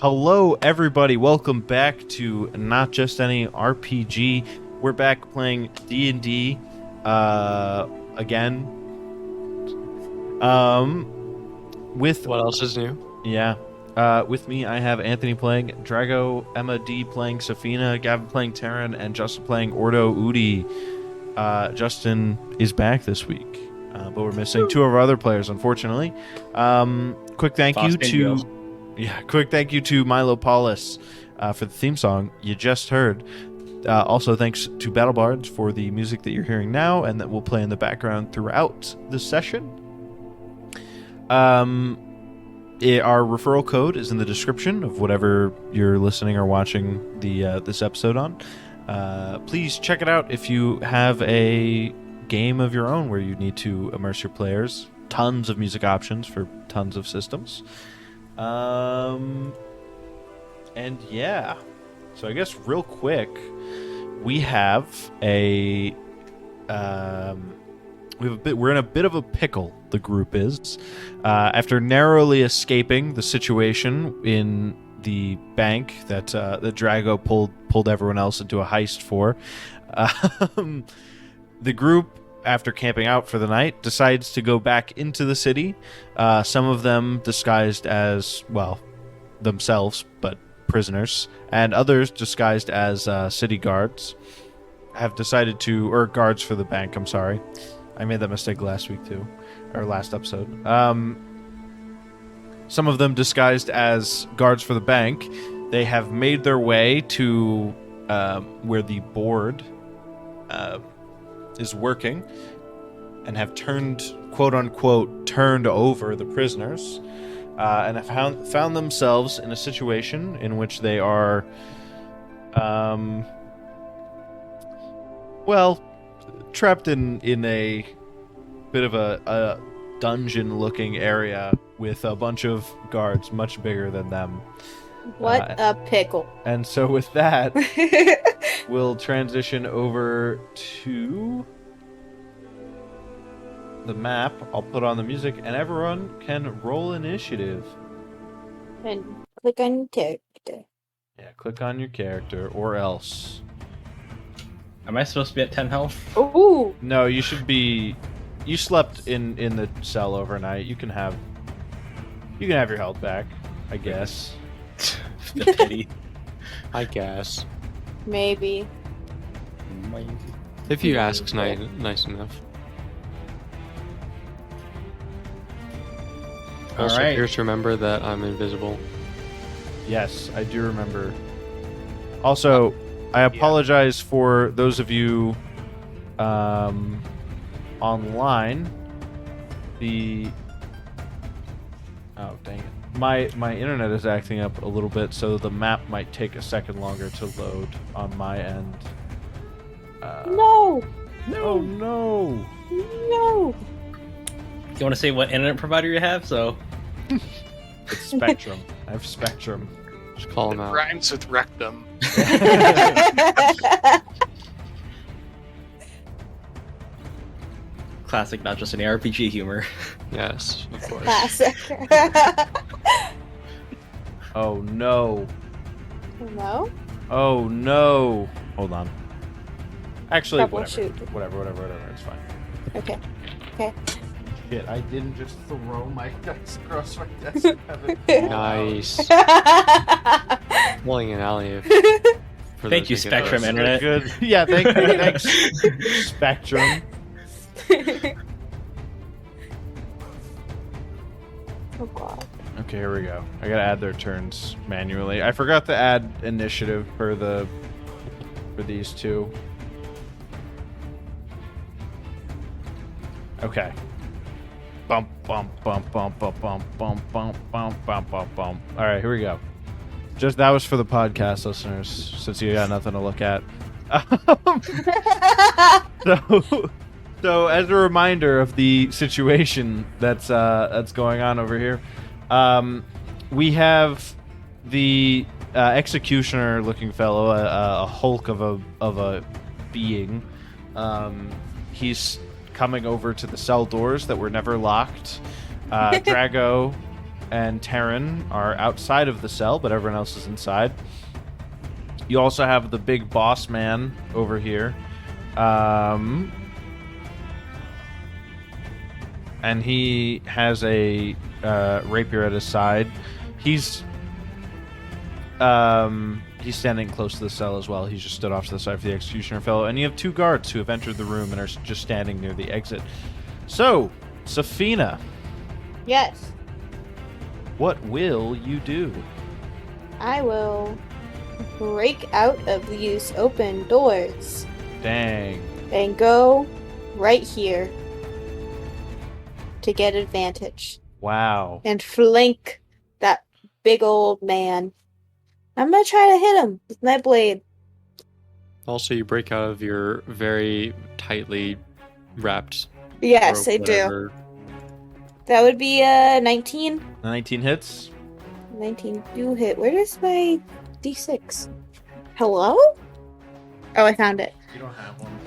Hello, everybody. Welcome back to Not Just Any RPG. We're back playing D&D again. With what else is new? Yeah. With me, I have Anthony playing Drago, Emma D playing Saphina, Gavin playing Theran, and Justin playing Orto Uti. Justin is back this week, but we're missing two of our other players, unfortunately. Quick thank you to Milo Paulus for the theme song you just heard. Also, thanks to Battlebards for the music that you're hearing now and that will play in the background throughout the session. Our referral code is in the description of whatever you're listening or watching this episode on. Please check it out if you have a game of your own where you need to immerse your players. Tons of music options for tons of systems. And yeah, so I guess real quick, we have we're in a bit of a pickle. The group is after narrowly escaping the situation in the bank that Drago pulled everyone else into a heist for. The group, after camping out for the night, decides to go back into the city. Some of them disguised as, well, themselves, but prisoners, and others disguised as city guards have decided to, or guards for the bank, I'm sorry. I made that mistake last week too, or last episode. Some of them disguised as guards for the bank. They have made their way to where the board is working and have turned, quote unquote, turned over the prisoners, and have found themselves in a situation in which they are, trapped in a bit of a dungeon-looking area with a bunch of guards much bigger than them. What a pickle. And so with that, we'll transition over to the map. I'll put on the music, and everyone can roll initiative. And click on your character. Yeah, click on your character, or else. Am I supposed to be at 10 health? Ooh! No, you should be... You slept in the cell overnight. You can have your health back, I guess. The pity. I guess. Maybe. If you ask nice enough. Also, Alright. here's to remember that I'm invisible. Yes, I do remember. Also, I apologize for those of you online. Oh, dang it. My internet is acting up a little bit, so the map might take a second longer to load on my end. No! Oh, no! No! You want to say what internet provider you have? So It's Spectrum. I have Spectrum. Just call them out. Rhymes with rectum. classic, not just an RPG humor. Yes, of course. Classic. Oh, no. No? Oh, no. Hold on. Actually, Troubleshoot. whatever. It's fine. Okay. Shit, I didn't just throw my dice across my desk. and have it fall Nice. Pulling an alley. Thank you, Spectrum out. Internet. Good. Yeah, thanks, Spectrum. Oh god. Okay, here we go. I gotta add their turns manually. I forgot to add initiative for these two. Okay. Bump. All right, here we go. Just that was for the podcast listeners, since you got nothing to look at. So as a reminder of the situation that's going on over here, we have the executioner-looking fellow, a hulk of a being. He's coming over to the cell doors that were never locked. Drago and Theran are outside of the cell, but everyone else is inside. You also have the big boss man over here. And he has a rapier at his side. He's standing close to the cell as well. He's just stood off to the side for the executioner fellow. And you have 2 guards who have entered the room and are just standing near the exit. So, Saphina, Yes. what will you do? I will break out of these open doors Dang. and go right here to get advantage Wow. and flank that big old man. I'm gonna try to hit him with my blade. Also, you break out of your very tightly wrapped. Yes, rope, I do. whatever. That would be 19. 19 hits. 19 do hit. Where is my D6? Hello? Oh, I found it. You don't have one.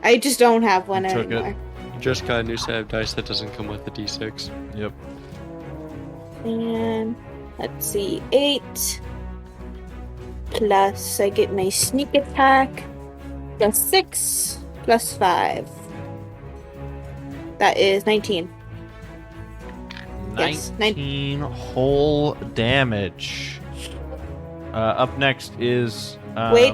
I just don't have one You took it. anymore. You just got a new set of dice that doesn't come with the d6. Yep. And let's see, 8 plus I get my sneak attack plus 6 plus 5. That is 19. Yes, 19 whole damage. Up next is... Wait.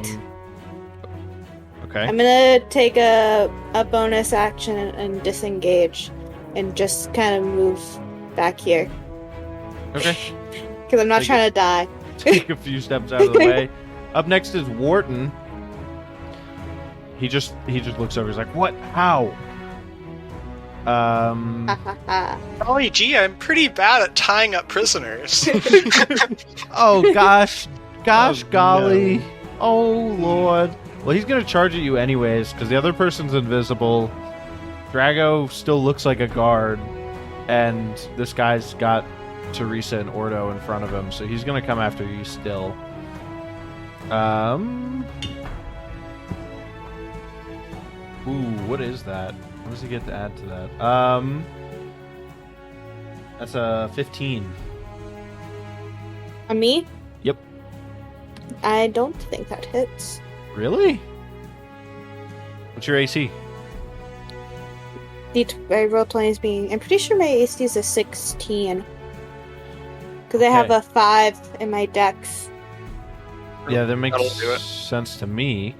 Okay. I'm gonna take a bonus action and disengage and just kind of move back here. Okay. Because I'm not Take trying to die. Take a few steps out of the way. Up next is Wharton. He just looks over. He's like, "What? How?" Golly gee, I'm pretty bad at tying up prisoners. Oh gosh, Oh, golly, oh lord. Well, he's gonna charge at you anyways because the other person's invisible. Drago still looks like a guard, and this guy's got Teresa and Orto in front of him, so he's gonna come after you still. Ooh, what is that? What does he get to add to that? That's a 15. On me? Yep. I don't think that hits. Really? What's your AC? I rolled 20s being. I'm pretty sure my AC is a 16. Because I have Okay. a 5 in my dex. Yeah, that makes That'll do it. sense to me.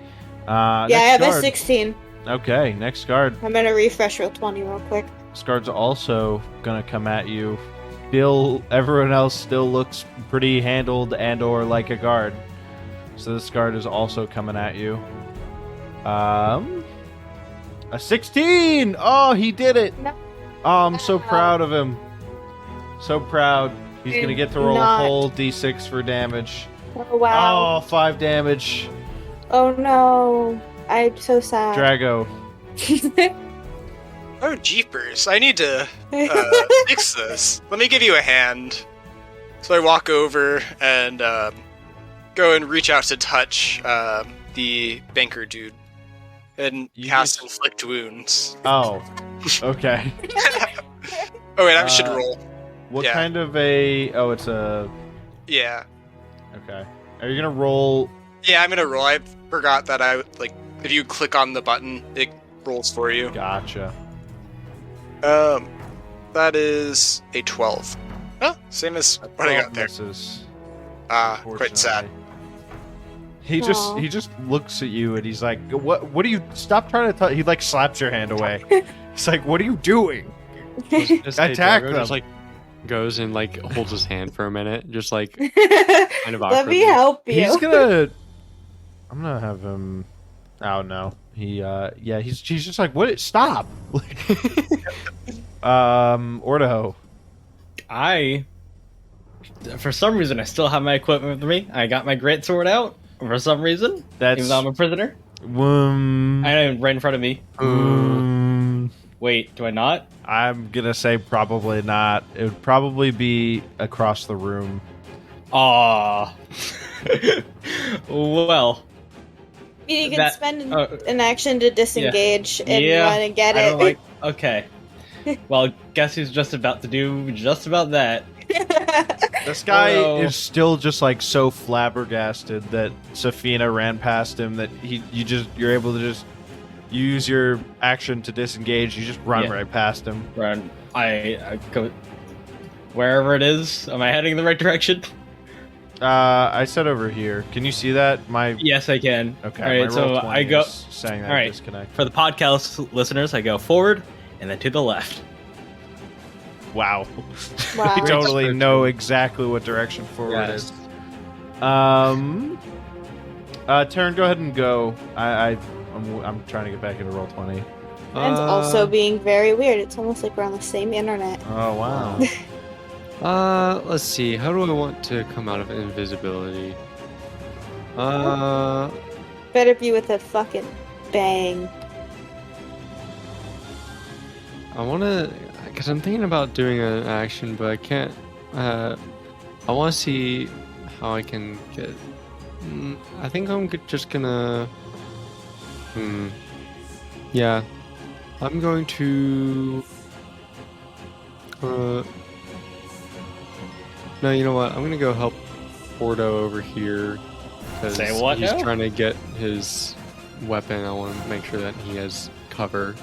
Yeah, I next have a guard. 16. Okay, next guard. I'm gonna refresh roll 20 real quick. This guard's also gonna come at you. Everyone else still looks pretty handled and/or like a guard. So this guard is also coming at you. A 16! Oh, he did it! No. Oh, I'm so proud of him. So proud. He's gonna get to roll Not. a whole d6 for damage. Oh, wow. Oh, 5 damage. Oh, no. I'm so sad. Drago. Oh, jeepers. I need to fix this. Let me give you a hand. So I walk over and go and reach out to touch the banker dude and You cast just- Inflict Wounds. Oh, okay. Oh, wait, I should roll. What Yeah. kind of a... Oh, it's a... Yeah. Okay. Are you gonna roll... Yeah, I'm gonna roll. I forgot that if you click on the button, it rolls for you. Gotcha. That is a 12. Oh, same as what I got there. Misses, Quite sad. unfortunately. He Aw. just looks at you and he's like, what are you... Stop trying to touch... He like slaps your hand away. He's like, what are you doing? Attack them. Just like goes and like holds his hand for a minute, just like kind of Let awkwardly. me help you. He's gonna... I'm gonna have him... Oh, no. He's just like, what? Stop! Orto. For some reason, I still have my equipment with me. I got my great sword out for some reason. That's... Even though I'm a prisoner. Um, I know, right in front of me. Wait, do I not? I'm gonna say probably not. It would probably be across the room. Aw. Well, You can that- spend oh. an action to disengage and run and get I it. don't like. Okay. Well, guess who's just about to do just about that? This guy Oh, no. is still just like so flabbergasted that Saphina ran past him that you're able to just use your action to disengage. You just run Yeah. right past him. Run. I go wherever it is. Am I heading in the right direction? I said over here. Can you see that? My Yes, I can. okay. All right, my so roll I 20 go is saying that all right. disconnect. for the podcast listeners. I go forward and then to the left. Wow. Wow. We totally know exactly what direction forward is. Taryn, go ahead and go. I'm trying to get back into roll 20. Mine's also being very weird. It's almost like we're on the same internet. Oh wow. Let's see. How do I want to come out of invisibility? Better be with a fucking bang. I want to, because I'm thinking about doing an action, but I can't. I want to see how I can get. I think I'm just gonna. Yeah, I'm going to. No, you know what? I'm gonna go help Orto over here because Say what he's now? trying to get his weapon. I want to make sure that he has cover.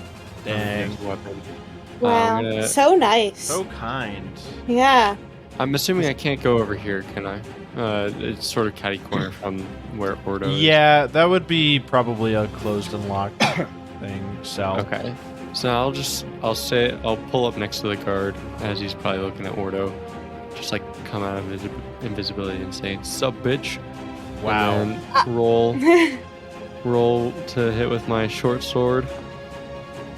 Dang. His weapon. Wow. I'm gonna- So nice. So kind. Yeah. I'm assuming I can't go over here, can I? It's sort of catty corner from where Orto is. Yeah, that would be probably a closed and locked thing. So Okay. So I'll pull up next to the guard as he's probably looking at Orto. Just like come out of invisibility and say, "Sup, bitch." wow. And then roll to hit with my short sword.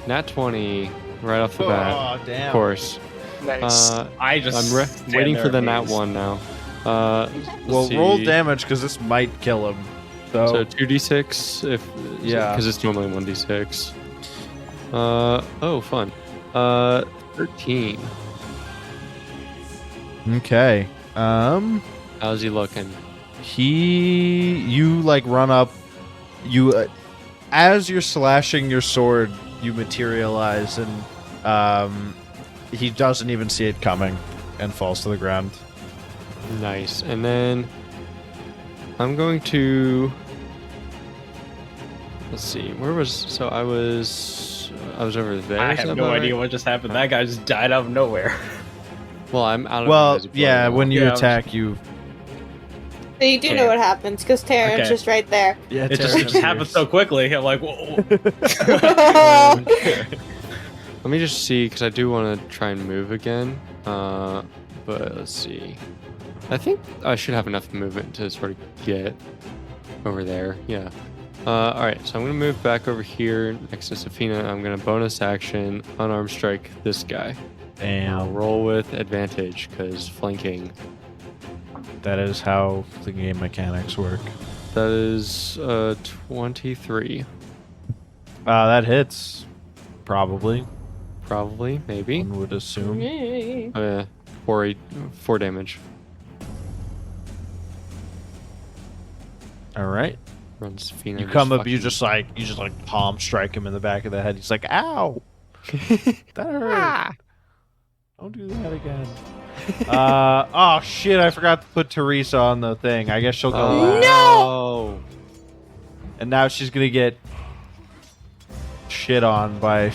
Nat 20 right off the bat. Oh damn. Of course. Nice. I just I'm stand waiting there for the nat amazed. 1 now. Well, Let's roll see. damage because this might kill him. So 2d6 Yeah. because it's normally 1d6. Oh, fun. 13. Okay. How's he looking? You like run up. You, as you're slashing your sword, you materialize, and he doesn't even see it coming, and falls to the ground. Nice. And then I'm going to. Let's see. Where was? So I was over there. I is have that no about idea right? what just happened. That guy just died out of nowhere. Well, I'm out of. Well, invisibility yeah. now. When you Yeah, attack, you. So you do know what happens because Terran's Okay. just right there. Yeah, It just happened so quickly. I'm like, whoa. Let me just see, because I do want to try and move again. But let's see. I think I should have enough movement to sort of get over there. Yeah. Alright, so I'm going to move back over here next to Saphina. I'm going to bonus action, unarmed strike this guy. I'll Damn. roll with advantage, because flanking. That is how the game mechanics work. That is 23. That hits. Probably. Probably, maybe. One would assume. 4 damage. All right. Runs Saphina. You come up. You just like palm strike him in the back of the head. He's like, "Ow, that hurt! Don't do that again." Oh shit! I forgot to put Teresa on the thing. I guess she'll go last. No! And now she's gonna get shit on by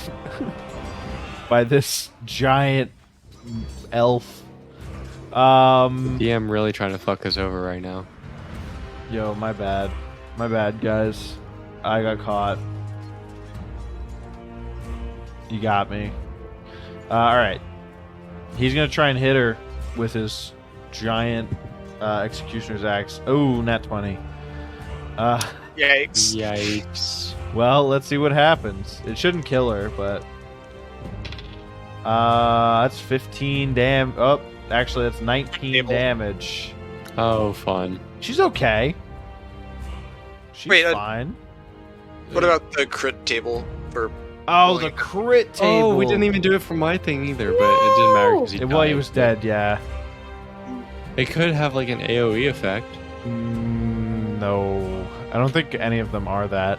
by this giant elf. DM really trying to fuck us over right now. Yo, my bad, guys. I got caught. You got me. All right. He's gonna try and hit her with his giant executioner's axe. Oh, nat 20. Yikes. Yikes. Well, let's see what happens. It shouldn't kill her, but that's 15 damage. Oh, actually, that's 19 Table. damage. Oh, fun. She's okay. She's Wait, fine. What about the crit table for? Oh, the crit table. Oh, we didn't even do it for my thing either, but it didn't matter because he Well, he died. was dead. Yeah. It could have like an AOE effect. No, I don't think any of them are that.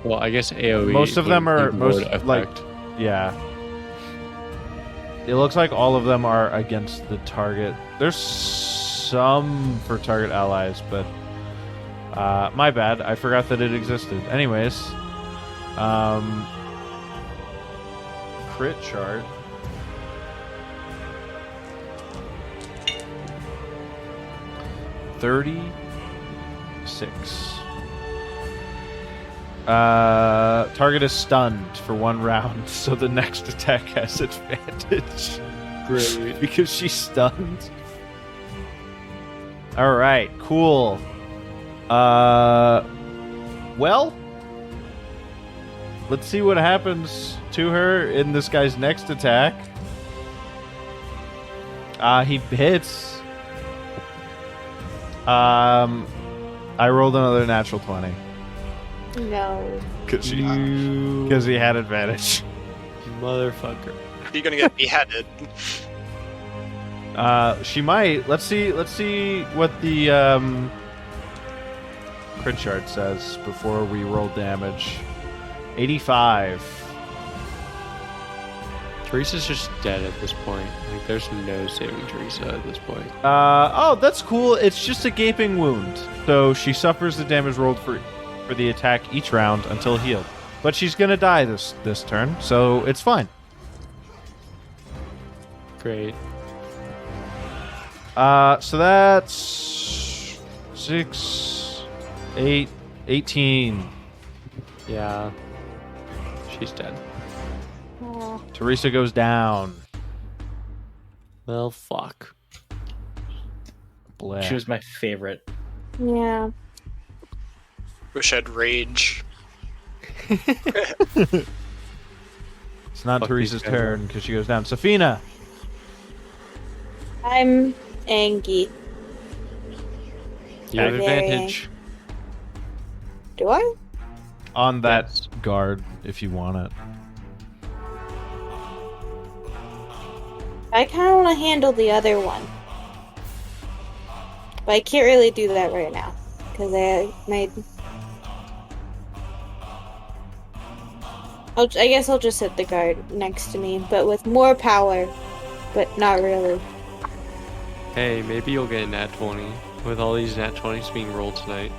Well, I guess AOE. Most of them would are be most more like effect. yeah. It looks like all of them are against the target. There's some for target allies, but my bad. I forgot that it existed. Anyways, crit chart. $36. Target is stunned for 1 round, so the next attack has advantage. Great. Because she's stunned. Alright, cool. Well, let's see what happens to her in this guy's next attack. He hits. I rolled another natural 20. No. Because he had advantage. Motherfucker. You're gonna get beheaded. She might. Let's see what the crit chart says before we roll damage. 85. Teresa's just dead at this point. Like, there's no saving Teresa at this point. Oh, that's cool. It's just a gaping wound. So she suffers the damage rolled for the attack each round until healed. But she's gonna die this turn, so it's fine. Great. So that's 6, 8, 18. Yeah. She's dead. Oh. Teresa goes down. Well, fuck. Bleh. She was my favorite. Yeah. Wish I'd rage. It's not Fuck Teresa's these guys. turn because she goes down. Saphina. I'm angry. You have Very advantage. Do I? On that Yes. guard if you want it. I kind of want to handle the other one. But I can't really do that right now. Because I guess I'll just hit the guard next to me, but with more power. But not really. Hey, maybe you'll get a nat 20 with all these nat 20s being rolled tonight.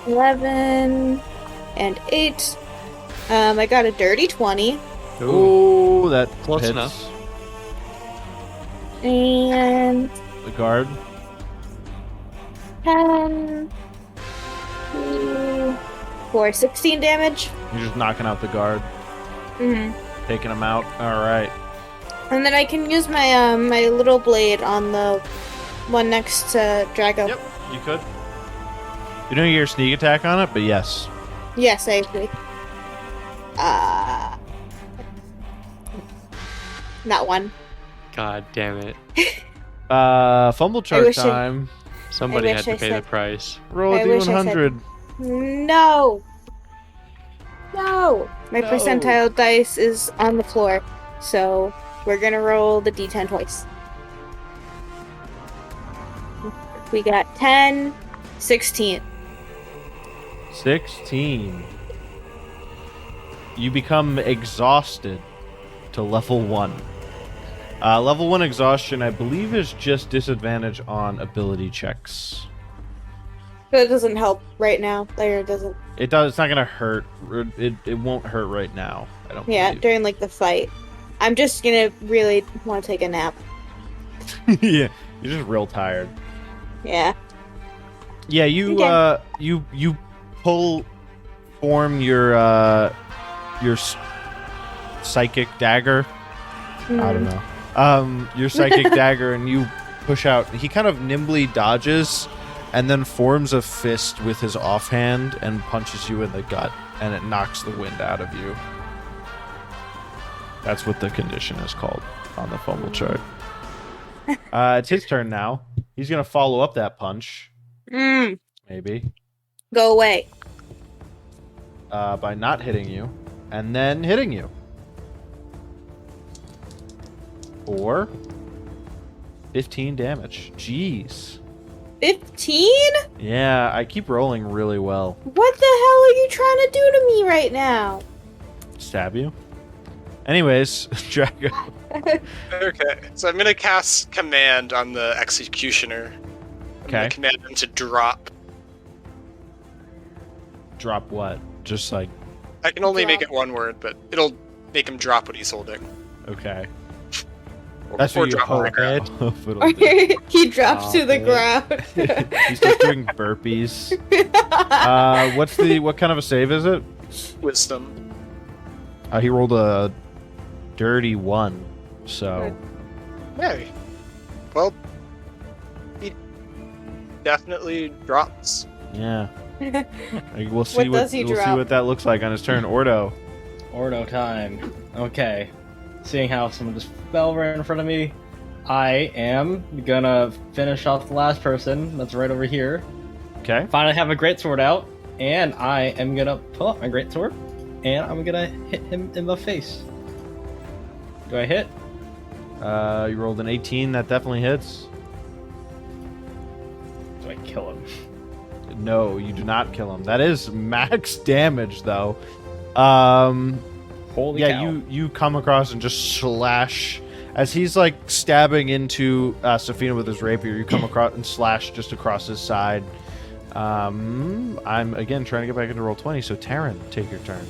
11 and 8. I got a dirty 20. Ooh, that Close hits. enough. And The guard. 10. 4, 16 damage. You're just knocking out the guard, Mm-hmm. taking him out. All right. And then I can use my my little blade on the one next to Drago. Yep, you could. You don't get your sneak attack on it, but yes. Yes, I agree. That one. God damn it. Fumble chart wish I- time. Somebody I had wish to I pay the said- price. Roll a I wish I D100. No! No! My No. percentile dice is on the floor, so we're gonna roll the d10 twice. We got 10, 16. 16. You become exhausted to level 1. Level 1 exhaustion, I believe, is just disadvantage on ability checks. So it doesn't help right now. Or it doesn't. It does. It's not gonna hurt. It won't hurt right now. I don't. Yeah, believe. during like the fight. I'm just gonna really want to take a nap. Yeah, you're just real tired. Yeah. Yeah, you Okay. you form your psychic dagger. I don't know. Your psychic dagger, and you push out. He kind of nimbly dodges, and then forms a fist with his offhand and punches you in the gut, and it knocks the wind out of you. That's what the condition is called on the fumble chart. It's his turn now. He's gonna follow up that punch, maybe, Go away. by not hitting you, and then hitting you. For 15 damage. Jeez. 15? Yeah, I keep rolling really well. What the hell are you trying to do to me right now? Stab you. Anyways, Drago. Okay, so I'm gonna cast command on the executioner. I'm gonna Okay. command him to drop. Drop what? Just like, I can only make Drop. it one word, but it'll make him drop what he's holding. okay. Or, That's or what you drop on the hope. ground. It'll do. He drops to the Okay. ground. He's just doing burpees. What kind of a save is it? Wisdom. He rolled a dirty 1. So Hey. Well, he definitely drops. yeah. We'll see What what does he we'll see drop? what that looks like on his turn. Ordo. Ordo time. Okay. Seeing how someone just fell right in front of me, I am gonna finish off the last person that's right over here. Okay. Finally have a greatsword out, and I am gonna pull out my greatsword, and I'm gonna hit him in the face. Do I hit? You rolled an 18. That definitely hits. Do I kill him? No, you do not kill him. That is max damage, though. Holy Yeah, cow. you come across and just slash as he's like stabbing into Saphina with his rapier. You come across and slash just across his side. I'm again trying to get back into roll 20. So Theran, take your turn.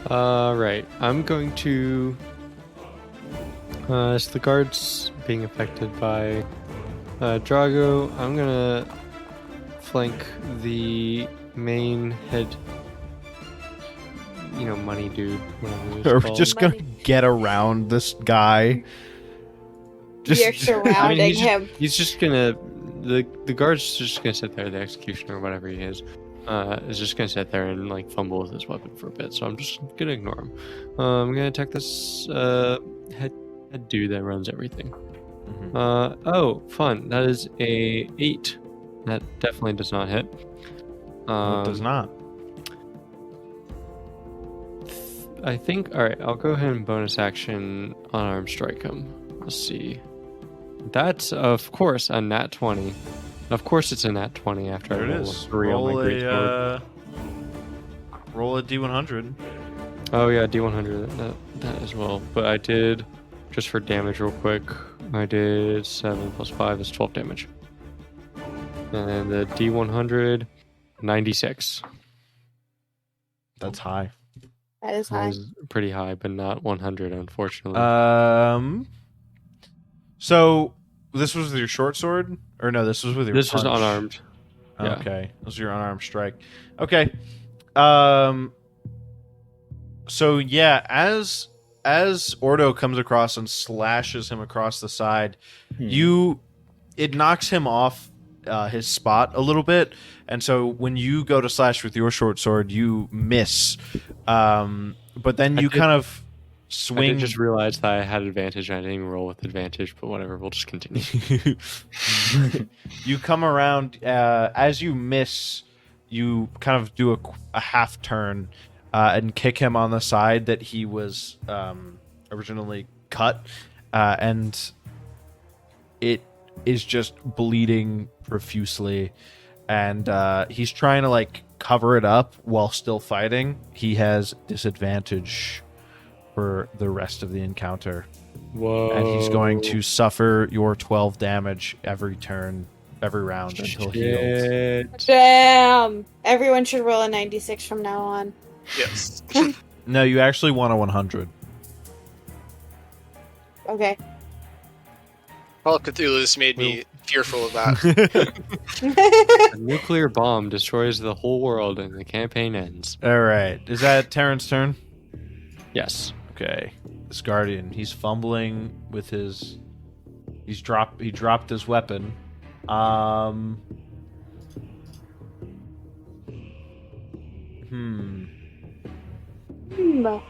Right. I'm going to. As the guards being affected by Drago, I'm gonna flank the main head. Money dude. Whatever he's Are we called. just gonna Money. get around this guy? You're surrounding him. He's just gonna. The guard's just gonna sit there. The executioner, whatever he is just gonna sit there and like fumble with his weapon for a bit. So I'm just gonna ignore him. I'm gonna attack this head dude that runs everything. Mhm. Oh, fun. That is a 8. That definitely does not hit. It does not. I think. All right, I'll go ahead and bonus action unarmed strike him. Let's see. That's of course a nat 20. Of course, it's a nat 20 after There I it roll is. a 3 on my greatsword. Roll a d100. Oh yeah, D100 that as well. But I did just for damage real quick. I did 7 plus 5 is 12 damage. And the D100 96. That's high. That is That high. is pretty high, but not 100, unfortunately. So this was with your short sword, or no? This was with your. This was punch? unarmed. Yeah. Okay, this was your unarmed strike. Okay. So yeah, as Ordo comes across and slashes him across the side, it knocks him off his spot a little bit, and so when you go to slash with your short sword, you miss. But then you kind of I swing. did just realize that I had advantage and I didn't even roll with advantage, but whatever, we'll just continue. You come around as you miss. You kind of do a half turn and kick him on the side that he was originally cut, and it is just bleeding profusely. And he's trying to like cover it up while still fighting. He has disadvantage for the rest of the encounter. Whoa. And he's going to suffer your 12 damage every turn, every round until healed. Shit. Damn! Everyone should roll a 96 from now on. Yes. No, you actually want a 100. Okay. Call of Cthulhu's made me fearful of that. A nuclear bomb destroys the whole world and the campaign ends. All right. Is that Terran's turn? Yes. Okay. This guardian, he's fumbling with his. He dropped his weapon.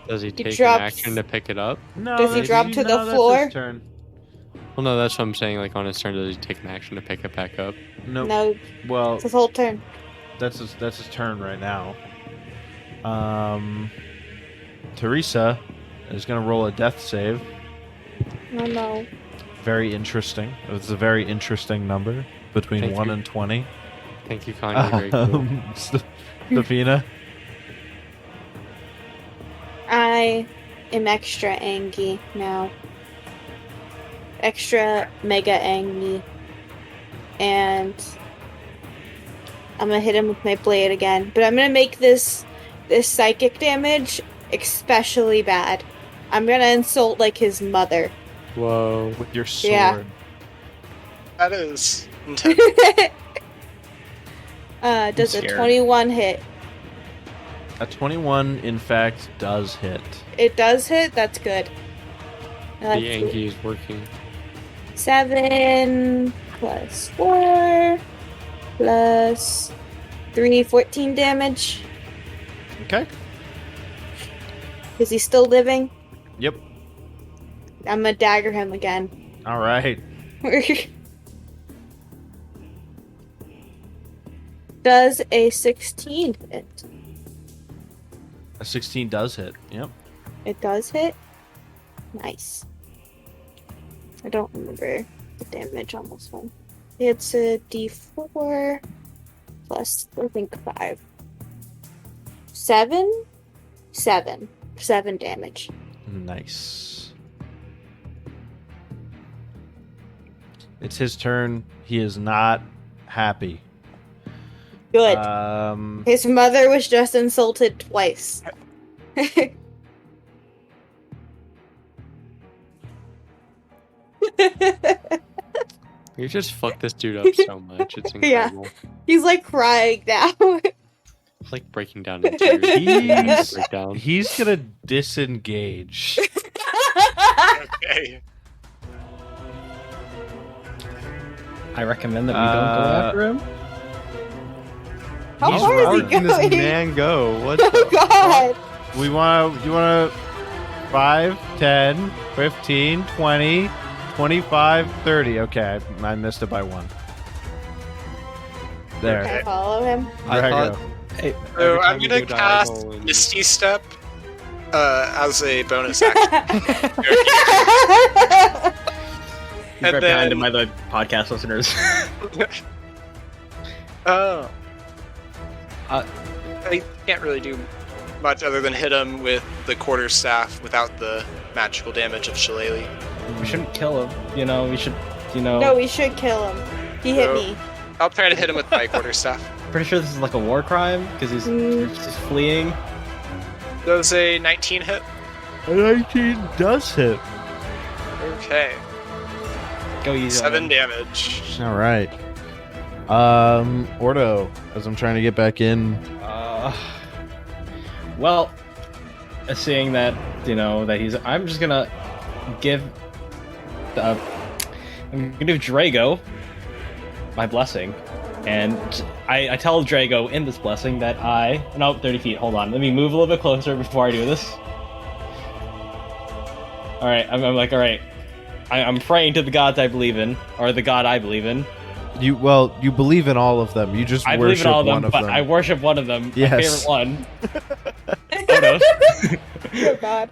Does he take an drops- action to pick it up? No. Does he drop to the that's floor? His turn. Well, no, that's what I'm saying. Like on his turn, does he take an action to pick it back up? Nope. No, Well, it's his whole turn. that's his turn right now. Teresa is gonna roll a death save. No, no. Very interesting. It's a very interesting number between Thank 1 you. and 20. Thank you, Kanye. Very cool. Saphina. I am extra angry now. Extra mega angry. And I'm gonna hit him with my blade again. But I'm gonna make this psychic damage especially bad. I'm gonna insult like his mother. Whoa. With your sword. Yeah. That is intense. Does a scared. 21 hit? A 21, in fact, does hit. It does hit? That's good. The Anki is working. 7 plus 4 plus 3, 14 damage. Okay. Is he still living? Yep. I'm gonna dagger him again. All right. Does a 16 hit? A 16 does hit. Yep. It does hit? Nice. I don't remember the damage on this one. It's a d4 plus, I think, 5. 7? 7. 7 damage. Nice. It's his turn. He is not happy. Good. Um, His mother was just insulted twice. You just fucked this dude up so much. It's Yeah. incredible. He's like crying now. It's like breaking down in tears. He's- Breakdown. he's gonna disengage. Okay. I recommend that we don't go after him. How He's far is he Where can this going? man go? What Oh the god! You wanna 5, 10, 15, 20, 25, 30. Okay, I missed it by 1. There. Can I follow him? I Drago. thought- Hey, So every I'm time you gonna go cast diagonal and- Misty Step as a bonus action. He's And right behind then- him by the podcast listeners. Oh. I can't really do much other than hit him with the quarterstaff without the magical damage of Shillelagh. We shouldn't kill him. You know, we should, No, we should kill him. He hit No. me. I'll try to hit him with my quarterstaff. Pretty sure this is like a war crime because he's fleeing. Does a 19 hit? A 19 does hit. Okay. Go easy. on 7 him. damage. All right. Orto, as I'm trying to get back in. Well, seeing that that he's, I'm just gonna give. I'm gonna give Drago my blessing, and I tell Drago in this blessing that 30 feet. Hold on, let me move a little bit closer before I do this. All right, I'm like, all right, I'm praying to the gods I believe in, or the god I believe in. You believe in all of them. You just I believe worship in all of them, one of but them. I worship one of them. Yes. My favorite one. Orto. Oh god.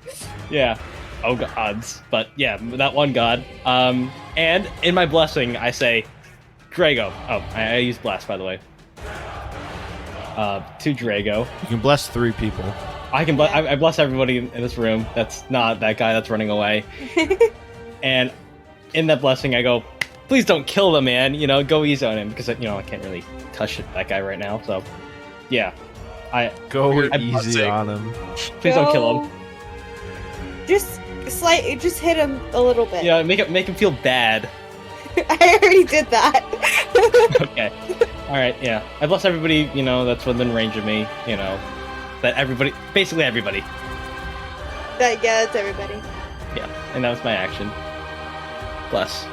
Yeah. Oh gods. But yeah, that one god. And in my blessing, I say, Drago. Oh, I used bless, by the way. To Drago. You can bless 3 people. I can bless. I bless everybody in this room. That's not that guy that's running away. And in that blessing, I go, please don't kill the man. Go easy on him because I can't really touch that guy right now. So, yeah, Go Weird easy blessing. on him. please don't kill him. Just hit him a little bit. Yeah, make him feel bad. I already did that. Okay. All right. Yeah. I bless everybody. That's within range of me. That everybody, basically everybody. Yeah, that's everybody. Yeah. And that was my action. Bless.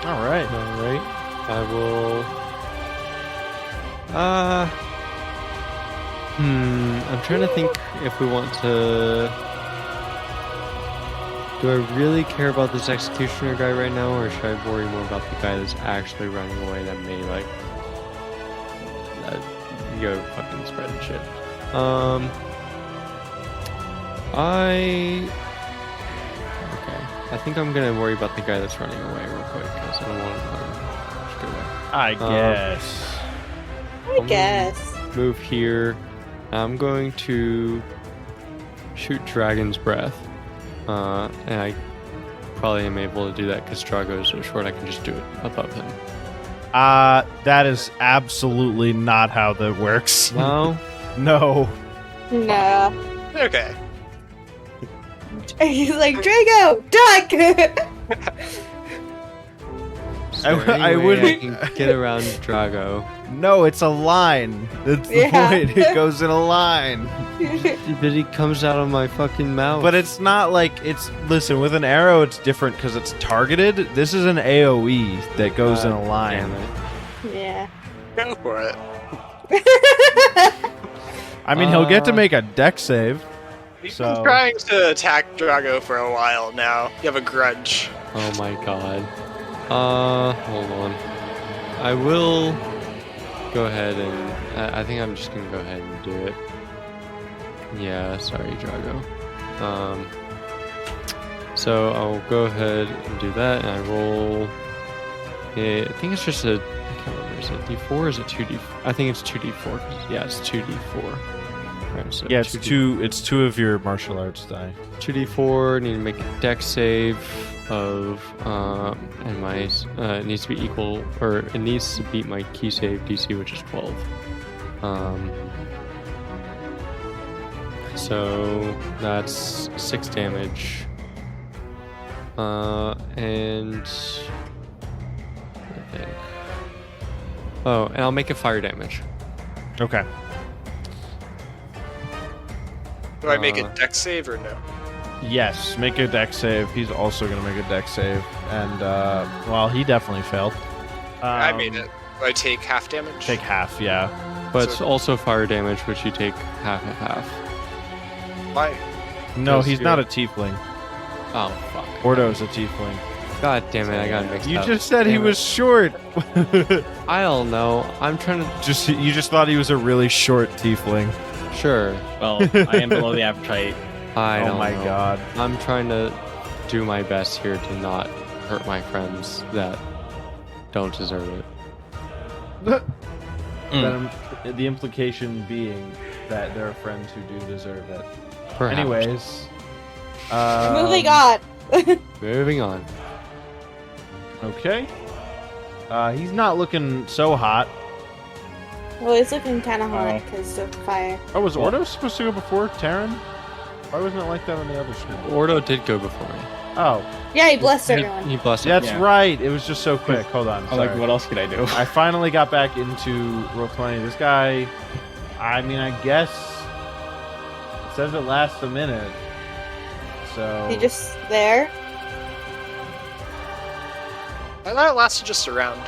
All right. All right. I will. I'm trying to think if we want to. Do I really care about this executioner guy right now, or should I worry more about the guy that's actually running away that may go fucking spread and shit? I think I'm gonna worry about the guy that's running away real quick because I don't want to just go there. I guess. I guess. Move here. I'm going to shoot Dragon's Breath. And I probably am able to do that because Drago is so short, I can just do it above him. That is absolutely not how that works. No? No. No. Okay. He's like, Drago, duck! Is there any I way wouldn't- can get around Drago. No, it's a line. That's the Yeah. point. It goes in a line. But he comes out of my fucking mouth. But it's not like it's. Listen, with an arrow, it's different because it's targeted. This is an AoE that goes in a line. Damn it. Yeah. Go for it. I mean, he'll get to make a deck save. You've So- been trying to attack Drago for a while now. You have a grudge. Oh my god. Hold on. I will go ahead and... I think I'm just gonna go ahead and do it. Yeah, sorry, Drago. So I'll go ahead and do that, and I roll... I think it's just a... I can't remember, is it D4 or is it 2D4? I think it's 2D4. Yeah, it's 2D4. Right, so Yeah, it's 2D4. two. It's two of your martial arts die. 2d4, need to make a deck save of, and my, it needs to be equal, or it needs to beat my key save DC, which is 12. So that's 6 damage. And I think. Oh, and I'll make it fire damage. Okay. Do I make a deck save or no? Yes, make a deck save. He's also going to make a deck save. And, well, he definitely failed. I made it. Do I take half damage? Take half, yeah. But it's So- also fire damage, which you take half and half. Why? No, Because he's you're- not a tiefling. Oh, fuck. Orto's a tiefling. God damn it, I got mixed You up. just said he Damn it. was short. I don't know. I'm trying to... You just thought he was a really short tiefling. Sure. Well, I am below the average height. I Oh don't my know. god. I'm trying to do my best here to not hurt my friends that don't deserve it. The implication being that there are friends who do deserve it. Perhaps. Anyways. Moving on. Moving on. Okay. He's not looking so hot. Well, he's looking kind of hot Oh. because of fire. Oh, was Orto supposed to go before Theran? Why wasn't it like that on the other screen? Ordo did go before me. Oh, Yeah, he blessed everyone. He blessed that's Yeah. right. It was just so quick. Hold on. I'm like, sorry. what else could I do? I finally got back into Roll 20. This guy, I mean, I guess it says it lasts a minute. So He just there. I thought it lasted just a round.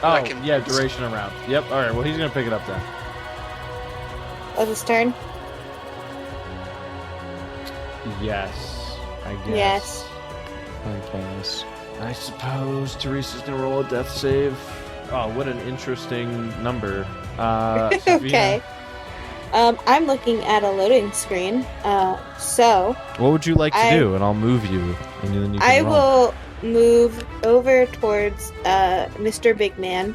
oh I can- yeah, duration around. Yep. All right. Well, he's gonna pick it up then. Of his turn. Yes, I guess. Yes. I guess. I suppose Teresa's gonna roll a death save. Oh, what an interesting number. Saphina, Okay. I'm looking at a loading screen. So What would you like to I- do? And I'll move you, and then you can I roll. will move over towards Mr. Big Man,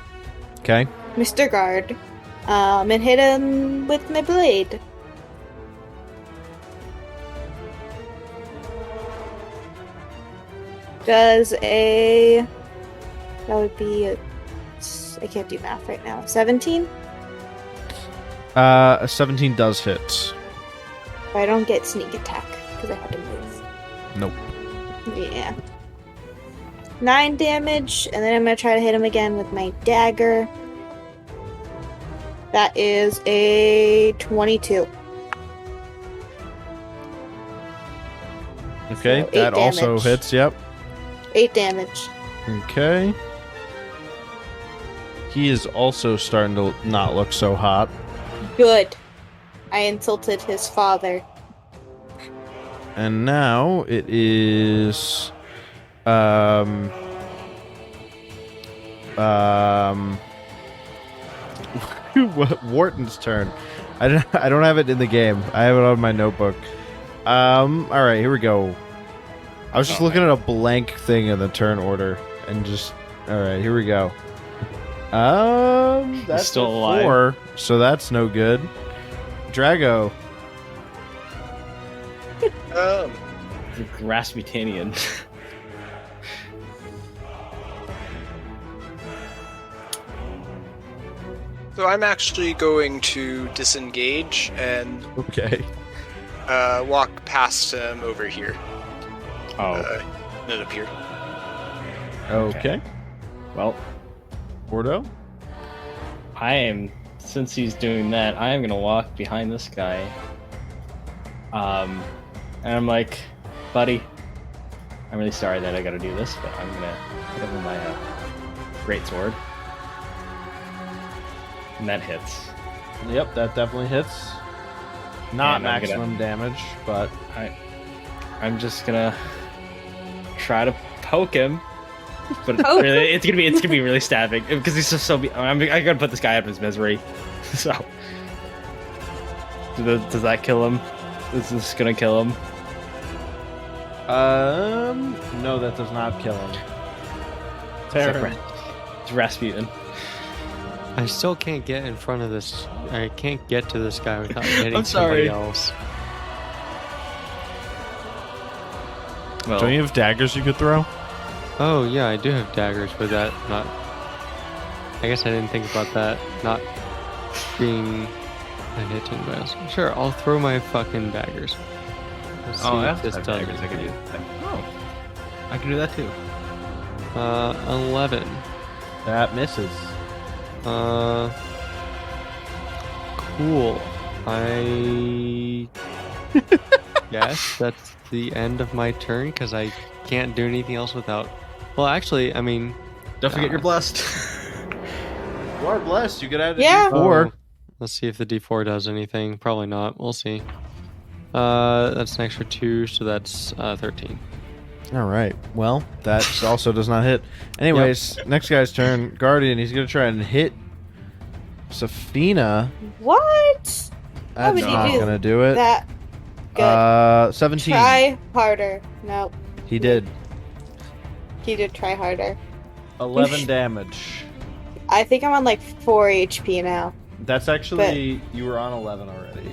Okay. Mr. Guard, and hit him with my blade. Does a... That would be I can't do math right now. 17? A 17 does hit. But I don't get sneak attack because I had to move. Nope. Yeah. 9 damage, and then I'm gonna try to hit him again with my dagger. That is a 22. Okay, So 8 that also damage. hits. Yep. 8 damage. Okay. He is also starting to not look so hot. Good. I insulted his father. And now it is Wharton's turn. I don't have it in the game. I have it on my notebook. All right, here we go. I was just looking at a blank thing in the turn order and just all right, here we go. That's still a alive. 4, so that's no good. Drago. Um, The Rasputanian. so I'm actually going to disengage and Okay. walk past him over here. Oh, And up here. Okay. well, Ordo? since he's doing that, I am gonna walk behind this guy. And I'm like, buddy, I'm really sorry that I gotta do this, but I'm gonna hit him with my greatsword. And that hits. Yep, that definitely hits. Not And I'm maximum damage, but I'm just gonna try to poke him. But Poke really, it's gonna be really stabbing because he's just so. I gotta put this guy out of his misery. So, does that kill him? Is this gonna kill him? no, that does not kill him. Theran. It's Rasputin. I still can't get in front of this. I can't get to this guy without hitting I'm sorry. somebody else. Well, Don't you have daggers you could throw? Oh yeah, I do have daggers, but that not. I guess I didn't think about that. Not being a hit to anybody else. Sure, I'll throw my fucking daggers. Let's see if this does I can do. anything. Oh, I can do that too. 11. That misses. Cool. I guess that's the end of my turn because I can't do anything else without. Well, actually, I mean, Don't forget you're blessed. You are blessed. You could add a Yeah. D4. let's see if the D4 does anything. Probably not. We'll see. That's an extra 2, so that's 13. All right. Well, that also does not hit. Anyways, next guy's turn. Guardian. He's gonna try and hit Saphina. What? That's would you not do gonna do it. That good. 17. Try harder. Nope. He did. He did try harder. 11 damage. I think I'm on like 4 HP now. That's actually you were on 11 already.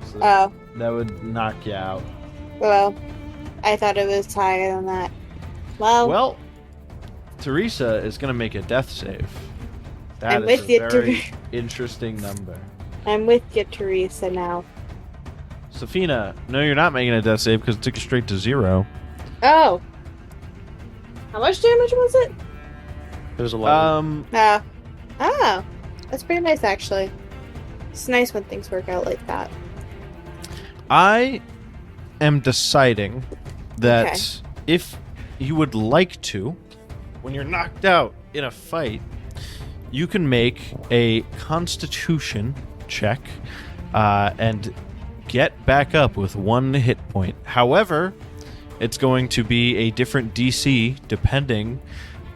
So Oh, that would knock you out. well. I thought it was higher than that. Well, Well, Teresa is gonna make a death save. That I'm is with a you, very interesting number. I'm with you, Teresa, now. Saphina, no, you're not making a death save because it took you straight to 0. Oh. How much damage was it? It was 11. Oh, that's pretty nice, actually. It's nice when things work out like that. I am deciding that Okay. if you would like to, when you're knocked out in a fight, you can make a Constitution check and get back up with 1 hit point. However, it's going to be a different DC depending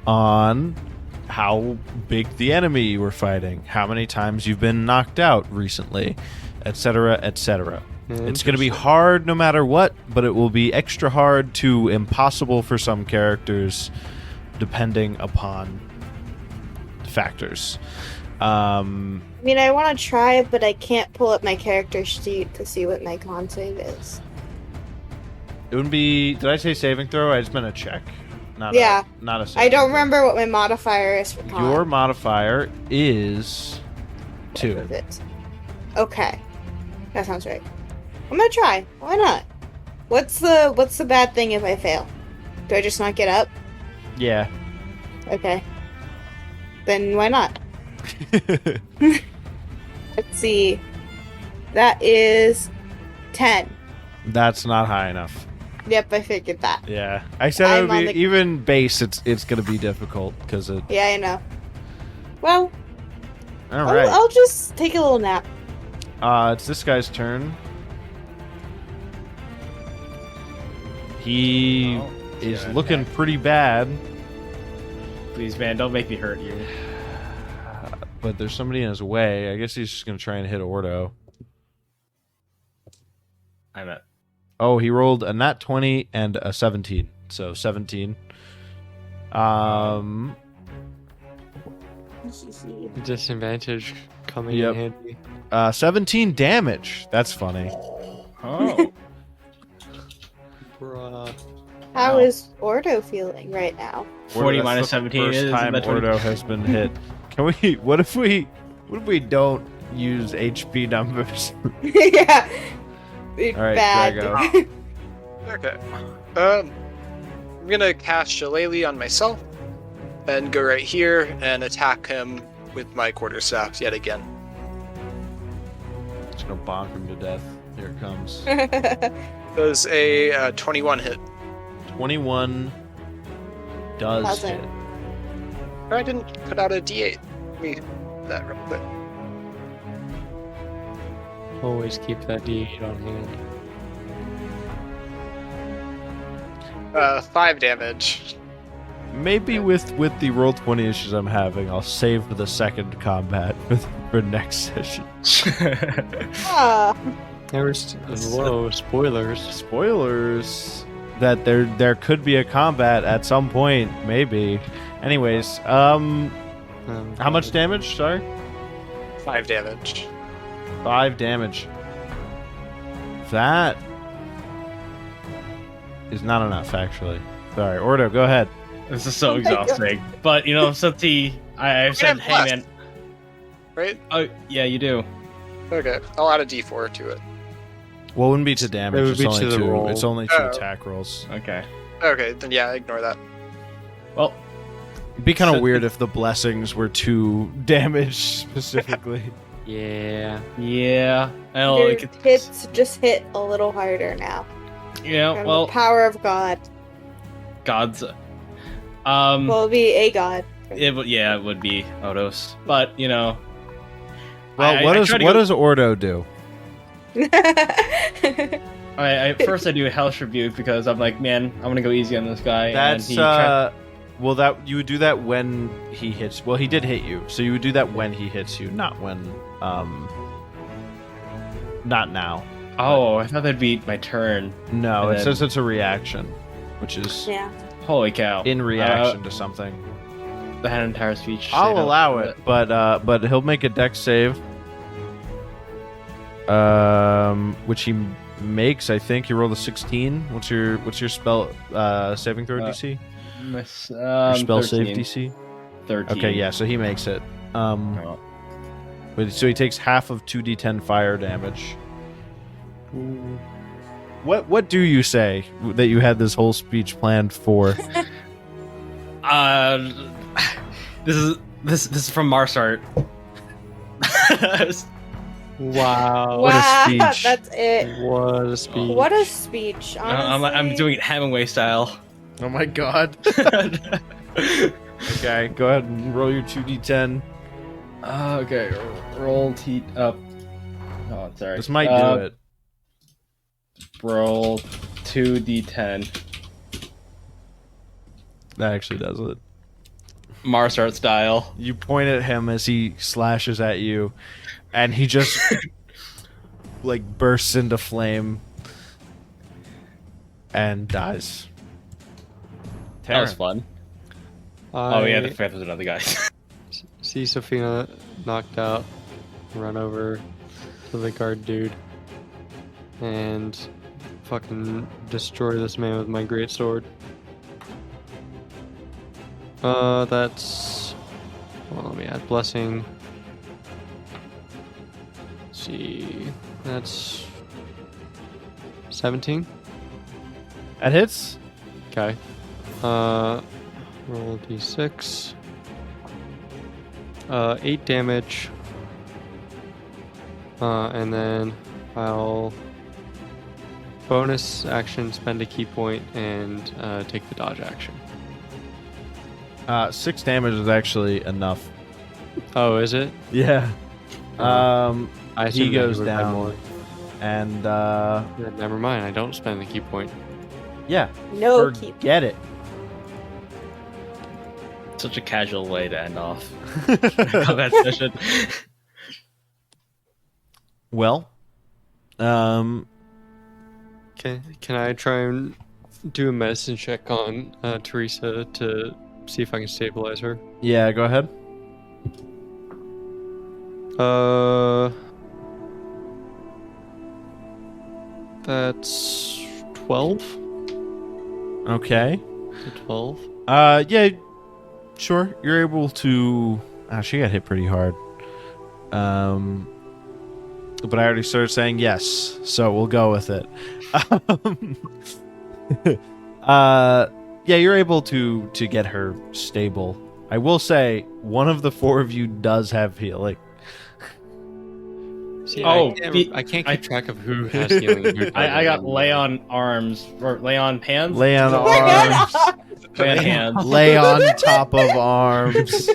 on how big the enemy you were fighting, how many times you've been knocked out recently, etc., etc. It's going to be hard no matter what, but it will be extra hard to impossible for some characters depending upon factors. I mean, I want to try, but I can't pull up my character sheet to see what my con save is. It would be. Did I say saving throw? I just meant a check. Not Yeah. not a saving I don't throw. remember what my modifier is for con. Your modifier is 2. What is it? Okay. That sounds right. I'm gonna try. Why not? What's the bad thing if I fail? Do I just not get up? Yeah. Okay. Then why not? Let's see. That is 10. That's not high enough. Yep, I figured that. Yeah. I said it I'm would on be the- even base. It's going to be difficult because it. Yeah, I know. Well, All right. I'll just take a little nap. It's this guy's turn. He Oh, is yeah, looking okay. pretty bad, Please, man, don't make me hurt you. but there's somebody in his way. I guess he's just going to try and hit Ordo. I'm at. Oh, he rolled a nat 20 and a 17. So 17. Disadvantage coming Yep. in handy. 17 damage. That's funny. Oh. Bruh. How Wow. is Ordo feeling right now? 40 That's minus the 17 first is time about 20. Ordo has been hit. Can we? What if we don't use HP numbers? Yeah. All right, Bad. Drago. Okay. I'm gonna cast Shillelagh on myself, and go right here and attack him with my quarterstaff yet again. Just gonna bonk him to death. Here it comes. Does a 21 hit? 21 does Doesn't. hit. I didn't put out a D8. Let me do that real quick. Always keep that D8 on hand. 5 damage. Maybe with the roll 20 issues I'm having, I'll save for the second combat for next session. Ah, Whoa, spoilers. Spoilers that there could be a combat at some point, maybe. Anyways, how much damage? Sorry, 5 damage. 5 damage. That is not enough, actually. Sorry, Ordo, go ahead. This is so Oh my God. exhausting. But, since I've said, have hey, less. man. Right? Oh, yeah, you do. Okay, I'll add a D4 to it. Well, it wouldn't be to damage. It would It's be only to the two. roll. It's only 2 Oh. attack rolls. Okay. Okay, then yeah, ignore that. Well, It'd be kind of So- weird if the blessings were 2 damage specifically. Yeah. yeah. Oh, your it could, hits just hit a little harder now. From well, the power of God. gods. Well, it'll be a god. It would be Odos. But, Well, I what try to what go- does Ordo do? First I do a Hellish Rebuke because I'm like, man, I'm gonna go easy on this guy. That's and well, that you would do that when he hits. Well, he did hit you, so you would do that when he hits you, not when not now. Oh, I thought that'd be my turn. No, And it then- says it's a reaction, which is Yeah. Holy cow! in reaction to something. That entire speech. I'll say no. allow it, but he'll make a dex save. Which he makes, I think. You rolled a 16. What's your spell saving throw DC? Miss, Your spell 13. save DC? 13. Okay, yeah, so he makes it. Oh. So he takes half of 2d10 fire damage. What do you say that you had this whole speech planned for? This is from Marsart. Wow. What a Wow, speech. that's it. What a speech. What a speech, honestly. I'm doing it Hemingway style. Oh my god. Okay, go ahead and roll your 2d10. Okay, roll T up. Oh, sorry. This might do it. Roll 2d10. That actually does it. Marsart style. You point at him as he slashes at you, and he just like bursts into flame and dies. That was Theran. fun. I Oh yeah, the fifth was another guy. see Saphina knocked out, run over to the guard dude, and fucking destroy this man with my great sword. That's. Well, let me add blessing. Let's see, that's 17. That hits. Okay. Roll d6. 8 damage. And then I'll bonus action spend a key point and take the dodge action. 6 damage is actually enough. Oh, is it? Yeah. I He assumed that goes would have down. more. And Yeah, never mind. I don't spend the key point. yeah, No keep. forget it. Such a casual way to end off that session. Well, Can I try and do a medicine check on Teresa to see if I can stabilize her? yeah, go ahead. That's 12. Okay. So 12. Yeah, sure. You're able to. She got hit pretty hard. But I already started saying yes, so we'll go with it. Yeah, you're able to get her stable. I will say one of the four of you does have healing. See, Oh, I can't keep track of who has healing. And who I got doesn't. lay on arms or lay on hands. Lay on Oh my God. arms. Lay on hands. Lay on top of arms.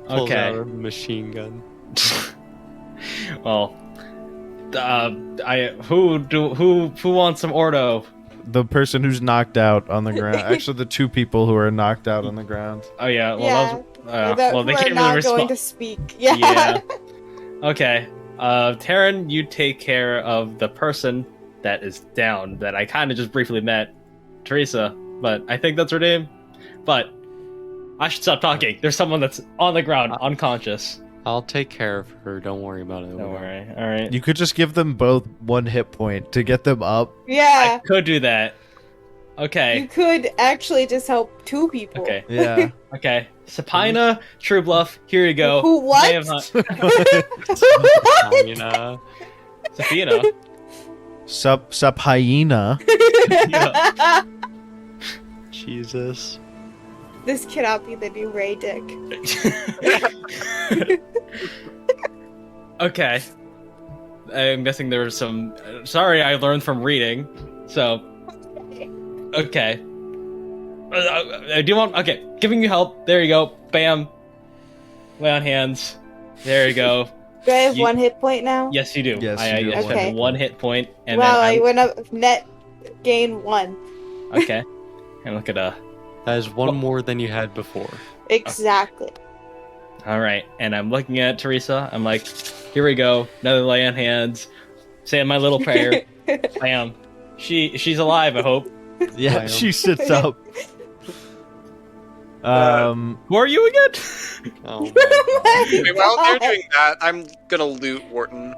Pulls Okay. out a machine gun. Well, who wants some Orto? The person who's knocked out on the ground. Actually, the two people who are knocked out on the ground. Oh yeah. Well, Yeah. they we're can't not really going respond. to speak. Yeah. Yeah. Okay. Theran, you take care of the person that is down that I kind of just briefly met, Teresa, but I think that's her name. But I should stop talking. There's someone that's on the ground, unconscious. I'll take care of her. Don't worry about it. Don't worry. All right. You could just give them both 1 hit point to get them up. Yeah. I could do that. You Okay. could actually just help 2 people. Okay. Yeah. Okay. Saphina Truebluff, here you go. Who, what? Lay of Hunt- Saphina. Saphina. Sup hyena. Jesus. This cannot be the new Ray Dick. Okay. I'm guessing there was some. Sorry, I learned from reading. So. Okay. Do you want? Okay, giving you help. There you go. Bam. Lay on hands. There you go. Do I have You- 1 hit point now? Yes, you do. Yes, I you do. have Okay. 1 hit point, and wow, I then went up net gain 1. okay. And look at That is one more than you had before. Exactly. All right, and I'm looking at Teresa. I'm like, here we go. Another lay on hands. Saying my little prayer. Bam. She's alive. I hope. Yeah, Wow. she sits up. Who are you again? Oh my God. Anyway, while they're doing that, I'm gonna loot Wharton.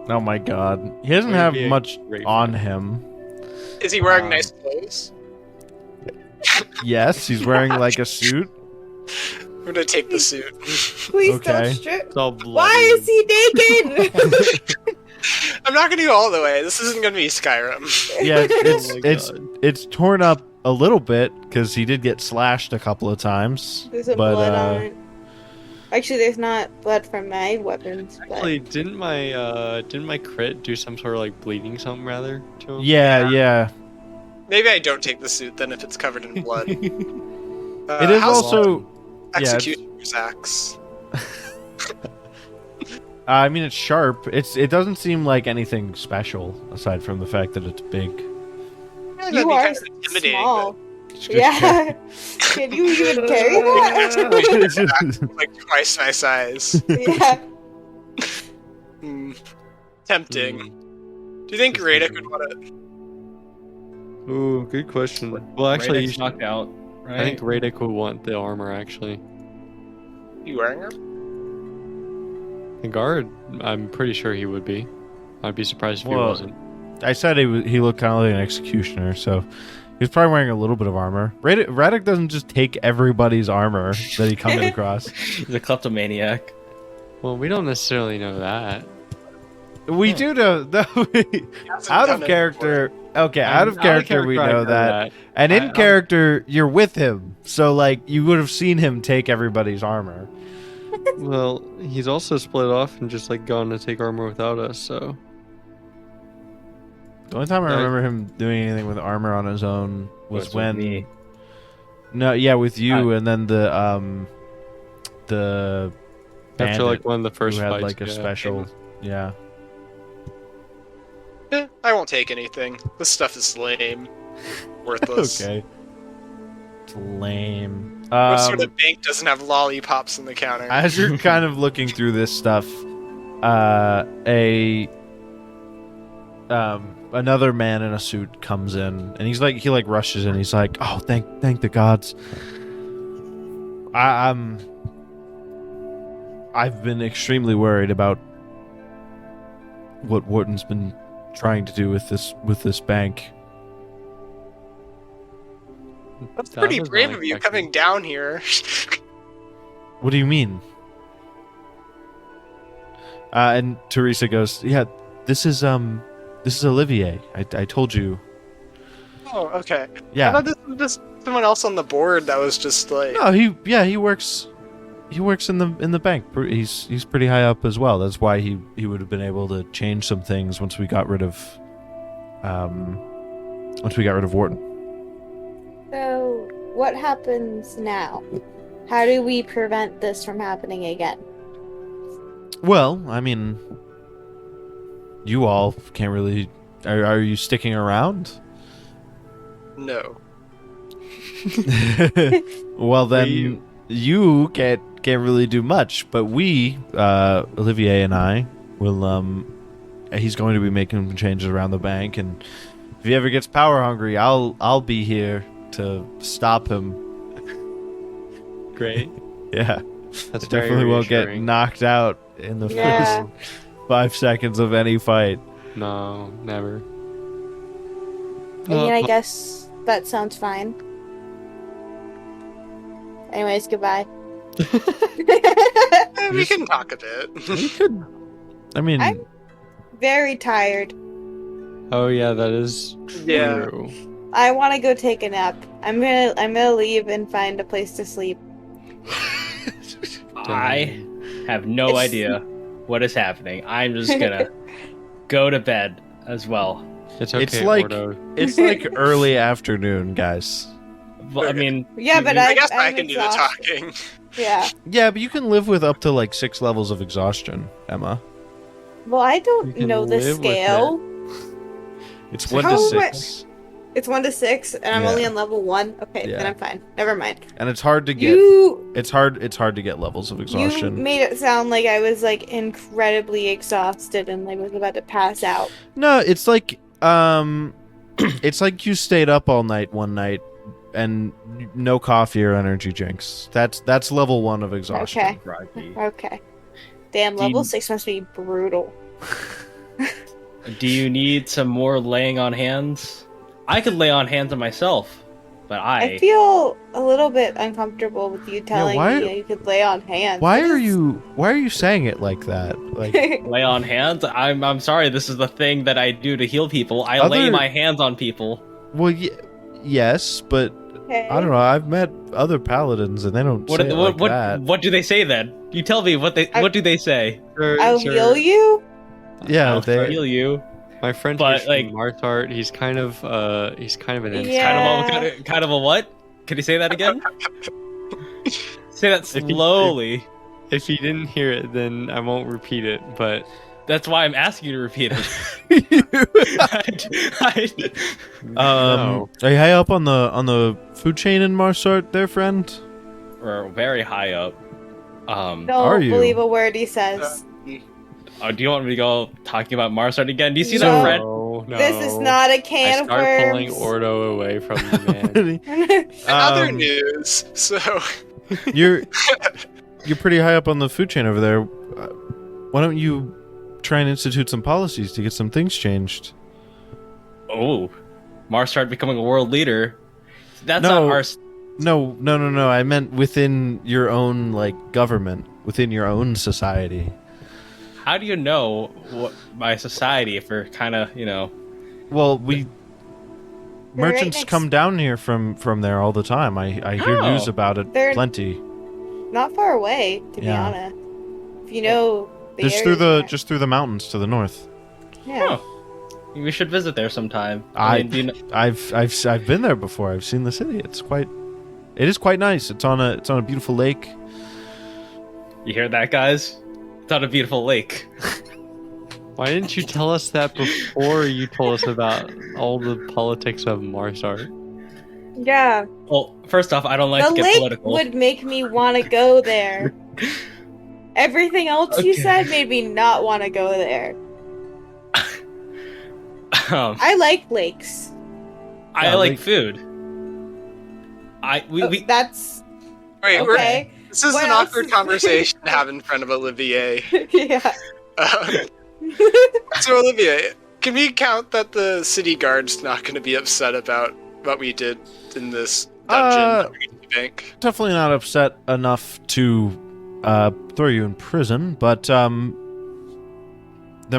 Oh my god. He doesn't Would have be a much great on friend. him. Is he wearing nice clothes? Yes, he's wearing like a suit. I'm gonna take the suit. Please Okay. don't strip. It's all bloody. Why is he naked? I'm not gonna go all the way. This isn't gonna be Skyrim. Yeah, Oh my it's God. it's torn up a little bit because he did get slashed a couple of times. There's some But, blood on it. Actually, there's not blood from my weapons. But... Actually, didn't my crit do some sort of like bleeding something rather to him? Yeah. Maybe I don't take the suit then if it's covered in blood. It is how's also. Executioner's axe. I mean, it's sharp. It doesn't seem like anything special aside from the fact that it's big. That'd You be are kind of intimidating, small. It's just Yeah. Can you even carry that? but, like twice my size. Yeah. Hmm. Tempting. Do you think Radek would want to? Ooh, good question. Well, actually, Radek's knocked out. Right? I think Radek would want the armor. Actually, You wearing her? the guard. I'm pretty sure he would be. I'd be surprised if he Well, wasn't. I said he looked kind of like an executioner, so he was probably wearing a little bit of armor. Radek doesn't just take everybody's armor that he comes across. He's a kleptomaniac. Well, we don't necessarily know that. We do know that out of character. Okay, out of character, we know that. And in character, you're with him, so like you would have seen him take everybody's armor. Well, he's also split off and just like gone to take armor without us. So The only time I Yeah. remember him doing anything with armor on his own was with when me. no, yeah, with you, I- and then the after bandit like one of the first who had fights, like a yeah. special, yeah. I won't take anything. This stuff is lame. Worthless. Okay, it's lame. What sort of bank doesn't have lollipops on the counter? As you're kind of looking through this stuff, another man in a suit comes in, and he rushes in. He's like, "Oh, thank the gods." I've been extremely worried about what Wharton's been trying to do with this bank. That's That pretty was brave of you unexpected. coming down here. What do you mean? And Teresa goes, yeah, this is Olivier. I told you. Oh, okay. I Yeah. thought this was just someone else on the board that was just like. No, he works in the bank. He's pretty high up as well. That's why he would have been able to change some things once we got rid of Wharton. So, what happens now? How do we prevent this from happening again? Well, I mean, you all can't really. Are you sticking around? No. Well, then you can't really do much. But we, Olivier and I, will. He's going to be making some changes around the bank, and if he ever gets power hungry, I'll be here to stop him. Great. Yeah, That's definitely won't get reassuring. knocked out in the Yeah. first 5 seconds of any fight. No, never. I mean, I guess that sounds fine. Anyways, goodbye. We can talk a bit. We could. I mean, I'm very tired. Oh yeah, that is Yeah. true. I want to go take a nap. I'm gonna leave and find a place to sleep. I have no It's- idea what is happening. I'm just gonna go to bed as well. It's okay, It's like- Orto. it's like early afternoon, guys. Well, I mean, Yeah, but I guess I I'm can do the exhausted. talking. Yeah. Yeah, but you can live with up to like 6 levels of exhaustion, Emma. Well, I You don't can know the live with scale. It's So 1 to how am I- 6, It's 1 to 6, and I'm Yeah. only on level 1. Okay, Yeah. then I'm fine. Never mind. and it's hard to get. You It's hard to get levels of exhaustion. made it sound like I was like incredibly exhausted and like was about to pass out. No, it's like it's like you stayed up all night one night and no coffee or energy drinks. That's level 1 of exhaustion. Okay. Rocky, Okay. Damn, Do level you- 6 must be brutal. do you need some more laying on hands? I could lay on hands on myself, but I feel a little bit uncomfortable with you telling why- me you could lay on hands. Why That are is- you saying it like that? Like lay on hands. I'm sorry. This is the thing that I do to heal people. I lay Other- my hands on people. well, yes, but Okay. I don't know. I've met other paladins and they don't What say it like that. what do they say then? You tell me what do they say? I'll heal you? Yeah, I'll they heal you. My friend But, here's like- from Marsart, he's kind of an Yeah. Kind of a what? Can you say that again? Say that If you- slowly. If you didn't hear it, then I won't repeat it. But That's why I'm asking you to repeat it. no. Are you high up on the food chain in Marsart there, friend? We're very high up. Don't Are you? believe a word he says. Do you want me to go talking about Marsart again? Do you see No. that friend? No, This is not a I can of start pulling worms. Orto away from the man. In other Um, news, so You're pretty high up on the food chain over there. Why don't you try and institute some policies to get some things changed? Oh, Marsart becoming a world leader. That's No. not our. No. I meant within your own like government, within your own society. How do you know what my society if we're kind of Well, They're right merchants next- come down here from there all the time. I hear Oh. news about it They're- plenty. Not far away, to be Yeah. honest. If you know the Just areas where- through the mountains to the north. Yeah. we should visit there sometime. I- mean, do you know, I've been there before. I've seen the city. It is quite nice. It's on a beautiful lake. you hear that, guys? It's on a beautiful lake. Why didn't you tell us that before you told us about all the politics of Marsart? Yeah. Well, first off, I don't like The to get lake political. would make me want to go there. Everything else you Okay. said made me not want to go there. I like lakes. I Yeah, like like- food. We That's wait, okay. this is What an else awkward is- conversation to have in front of Olivier. Yeah. So Olivier, can we count that the city guard's not going to be upset about what we did in this dungeon underneath the bank. Definitely not upset enough to throw you in prison, but there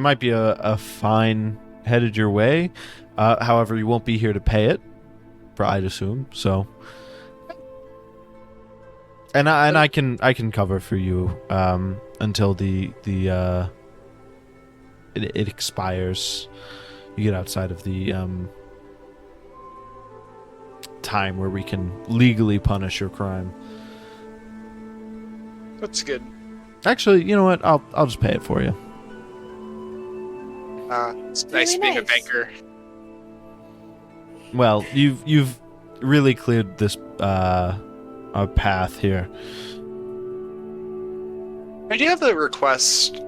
might be a fine headed your way. However, you won't be here to pay it, I'd assume. So, and I can cover for you until it expires. You get outside of the time where we can legally punish your crime. That's good. Actually, you know what? I'll just pay it for you. It's nice being a banker. Well, you've really cleared this our path here. I do have a request.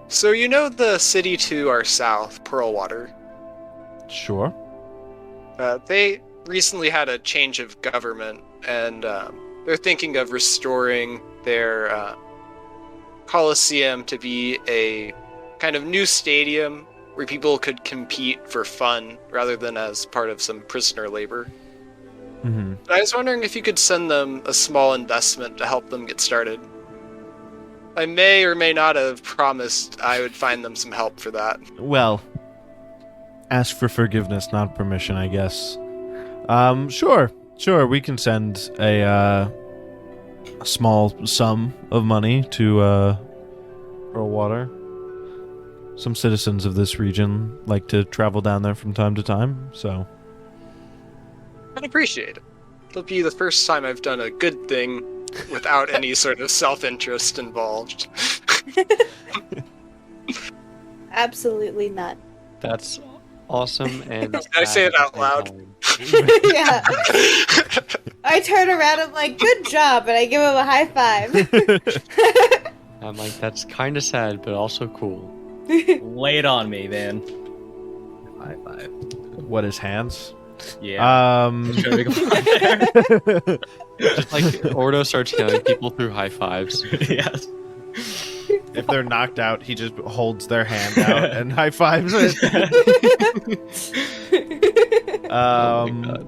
So you know the city to our south, Pearlwater? Sure. They recently had a change of government, and they're thinking of restoring their Coliseum to be a kind of new stadium where people could compete for fun rather than as part of some prisoner labor. Mm-hmm. I was wondering if you could send them a small investment to help them get started. I may or may not have promised I would find them some help for that. Well, ask for forgiveness, not permission, I guess. Sure. We can send a small sum of money to Pearlwater. Some citizens of this region like to travel down there from time to time, so... I'd appreciate it. It'll be the first time I've done a good thing without any sort of self-interest involved. Absolutely not. That's awesome. And Did I say it out loud? Yeah. I turn around, I'm like, good job, and I give him a high five. I'm like, that's kind of sad, but also cool. Lay it on me, man. High five. What, his hands? Yeah. Should we go there? Just like Ordo starts killing people through high fives. Yes. If they're knocked out, he just holds their hand out and high fives it. Oh my God.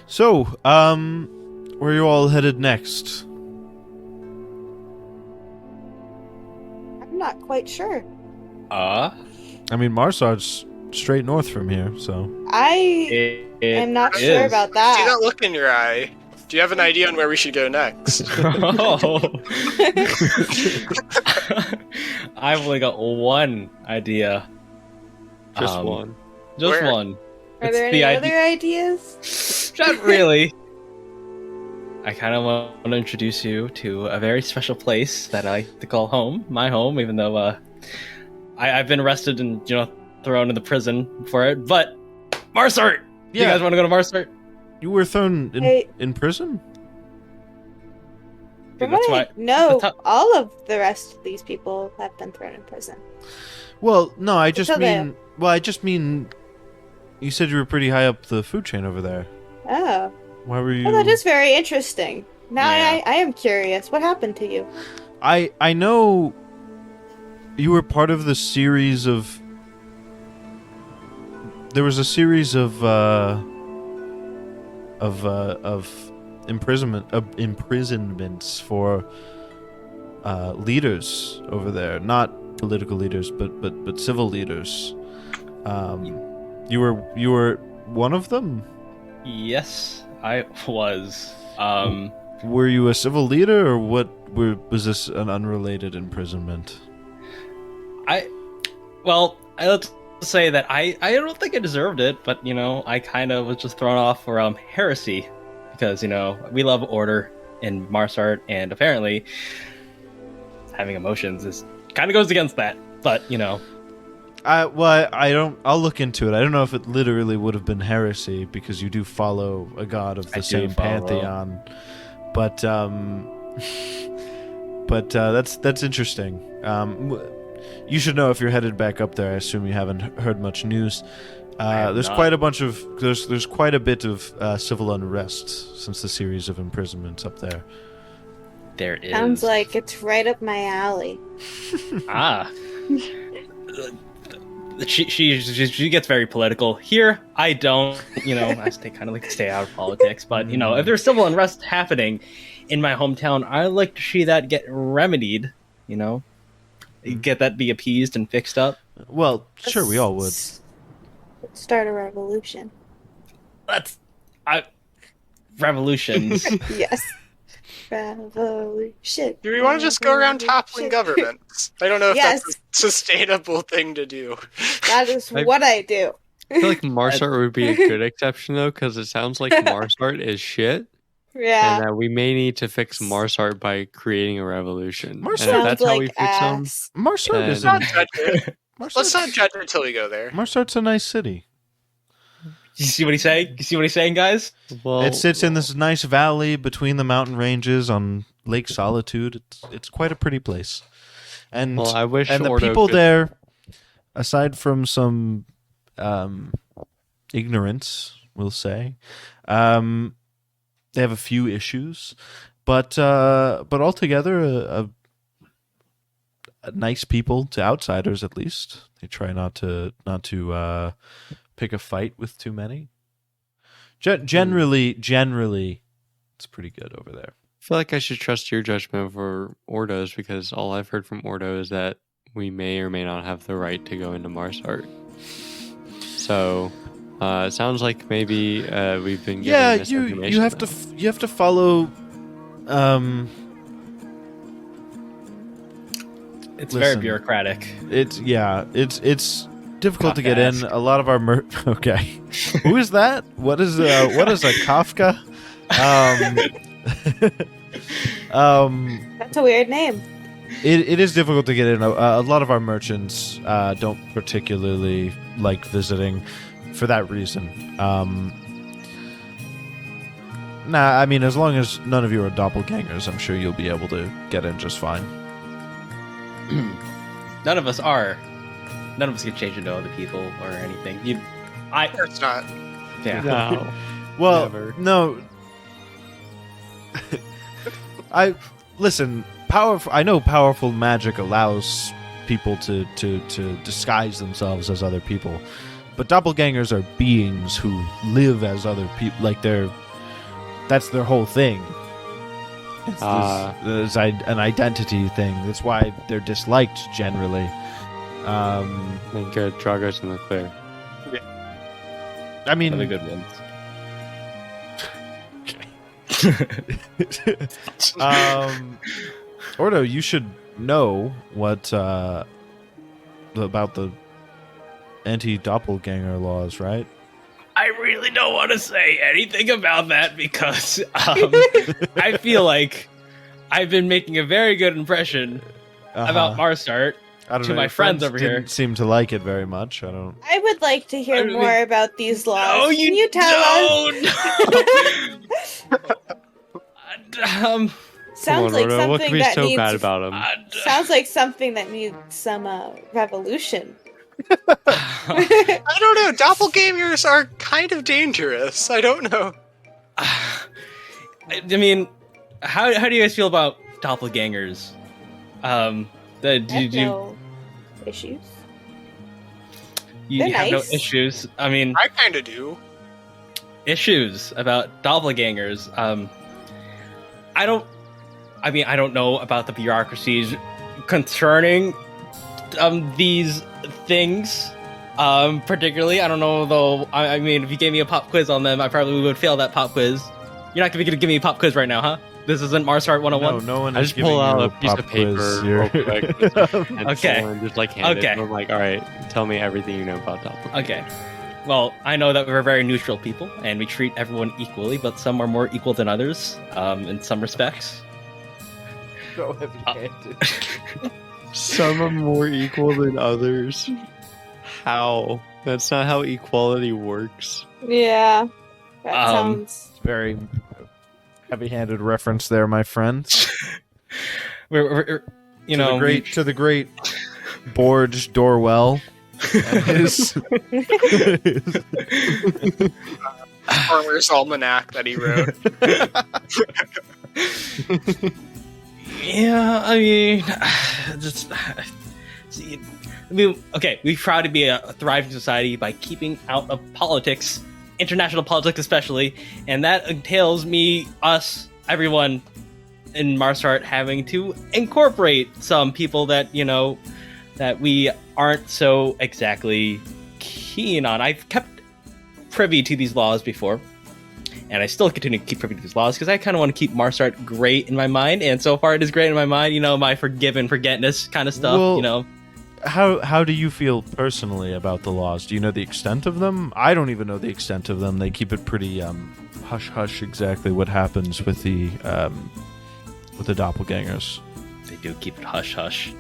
So, where are you all headed next? I'm not quite sure. I mean, Marsart's straight north from here, so... I am not sure about that. See that look in your eye? Do you have an idea on where we should go next? Oh. I've only got one idea. Just one. Just Where? one. Are It's there the any idea- other ideas? Not really. I kind of want to introduce you to a very special place that I like to call home, my home, even though I've been arrested and thrown in the prison for it. But Marsart, you guys want to go to Marsart? You were thrown in prison? From That's what I why- know, that's how- all of the rest of these people have been thrown in prison. Well, no, I just So mean... Well, I just mean... You said you were pretty high up the food chain over there. Oh. Why were you... Well, that is very interesting. Now Yeah. I am curious. What happened to you? I know you were part of the series of... There was a series of imprisonments for leaders over there, not political leaders, but civil leaders. You were one of them? Yes, I was. Were you a civil leader, or what? Was this an unrelated imprisonment? Well, I have to say that I don't think I deserved it, but I kind of was just thrown off for heresy, because we love order in Marsart, and apparently having emotions is kind of goes against that. But I don't. I'll look into it. I don't know if it literally would have been heresy, because you do follow a god of the same pantheon. But that's interesting. You should know if you're headed back up there. I assume you haven't heard much news. There's not. quite a bunch of there's quite a bit of civil unrest since the series of imprisonments up there. there is. Sounds like it's right up my alley. Ah. she gets very political. Here, I don't. I kind of like to stay out of politics. But if there's civil unrest happening in my hometown, I like to see that get remedied. Get that be appeased and fixed up. Well, sure, we all would. Start a revolution. Revolutions. Yes. Revolution. Do we want to just go around toppling governments? I don't know if Yes. that's a sustainable thing to do. That is what I do. I feel like Marsart would be a good exception, though, because it sounds like Marsart is shit. Yeah. And that we may need to fix Marsart by creating a revolution. Marsart And if Sounds that's like how we fix them. ass. Marsart Then- is Let's not judge it. Marsart's, Let's not judge it until we go there. Marsart's a nice city. You see what he's saying? You see what he's saying, guys? Well, It sits in this nice valley between the mountain ranges on Lake Solitude. It's quite a pretty place. And well, I wish and the Orto people could- there, aside from some ignorance, we'll say, they have a few issues, but altogether a nice people to outsiders. At least they try not to pick a fight with too many. Generally, it's pretty good over there. I feel like I should trust your judgment for Ordos because all I've heard from Ordo is that we may or may not have the right to go into Marsart. So it sounds like maybe we've been given misinformation. You have to follow. It's Listen. very bureaucratic. It's difficult to get in. Kafkaesque. A lot of our okay. Who is that? What is a Kafka? That's a weird name. It is difficult to get in. A lot of our merchants don't particularly like visiting for that reason. I mean, as long as none of you are doppelgangers, I'm sure you'll be able to get in just fine. None of us are. None of us can change into other people or anything. It's not. Yeah. No. Well, Never. no. Listen. I know powerful magic allows people to disguise themselves as other people, but doppelgangers are beings who live as other people. Like that's their whole thing. It's an identity thing. That's why they're disliked generally. Thank good. Drago's in the clear. I mean, One of the good ones. Ordo, you should know what about the anti-doppelganger laws, right? I really don't want to say anything about that because I feel like I've been making a very good impression about Marsart. I don't to know, my your friends over here. didn't seem to like it very much. I don't. I would like to hear I mean- more about these laws. No, Can you tell us? Sounds like Ordo, what something could be that so needs. bad about him? Sounds like something that needs some revolution. I don't know. Doppelgangers are kind of dangerous. I don't know. I mean, how do you guys feel about doppelgangers? I have no issues. You They're have no nice. issues. I mean, I kind of do. issues about doppelgangers. I don't know about the bureaucracies concerning these things. Particularly, I don't know though. I mean, if you gave me a pop quiz on them, I probably would fail that pop quiz. You're not gonna give me a pop quiz right now, huh? This isn't Marsart 101. No one I is just giving pull out you a piece pop of paper quiz real here. quick with a pencil Okay. and just like hand it. Okay. And I'm like, all right, tell me everything you know about doppelgangers. Okay. Well, I know that we're very neutral people, and we treat everyone equally, but some are more equal than others, in some respects. Some are more equal than others. How? That's not how equality works. Yeah, that sounds. Very heavy-handed reference there, my friend. We're To the great Borge Dorwell. And his Farmer's Almanac that he wrote. Yeah, I mean, just see, mean, okay, we try to be a thriving society by keeping out of politics, international politics especially, and that entails us, everyone in Marsart having to incorporate some people that, that we aren't so exactly keen on. I've kept privy to these laws before, and I still continue to keep privy to these laws because I kind of want to keep Marsart great in my mind, and so far it is great in my mind. My forgive and forgetness kind of stuff. Well, How do you feel personally about the laws? Do you know the extent of them? I don't even know the extent of them. They keep it pretty hush hush exactly what happens with the doppelgangers. They do keep it hush hush.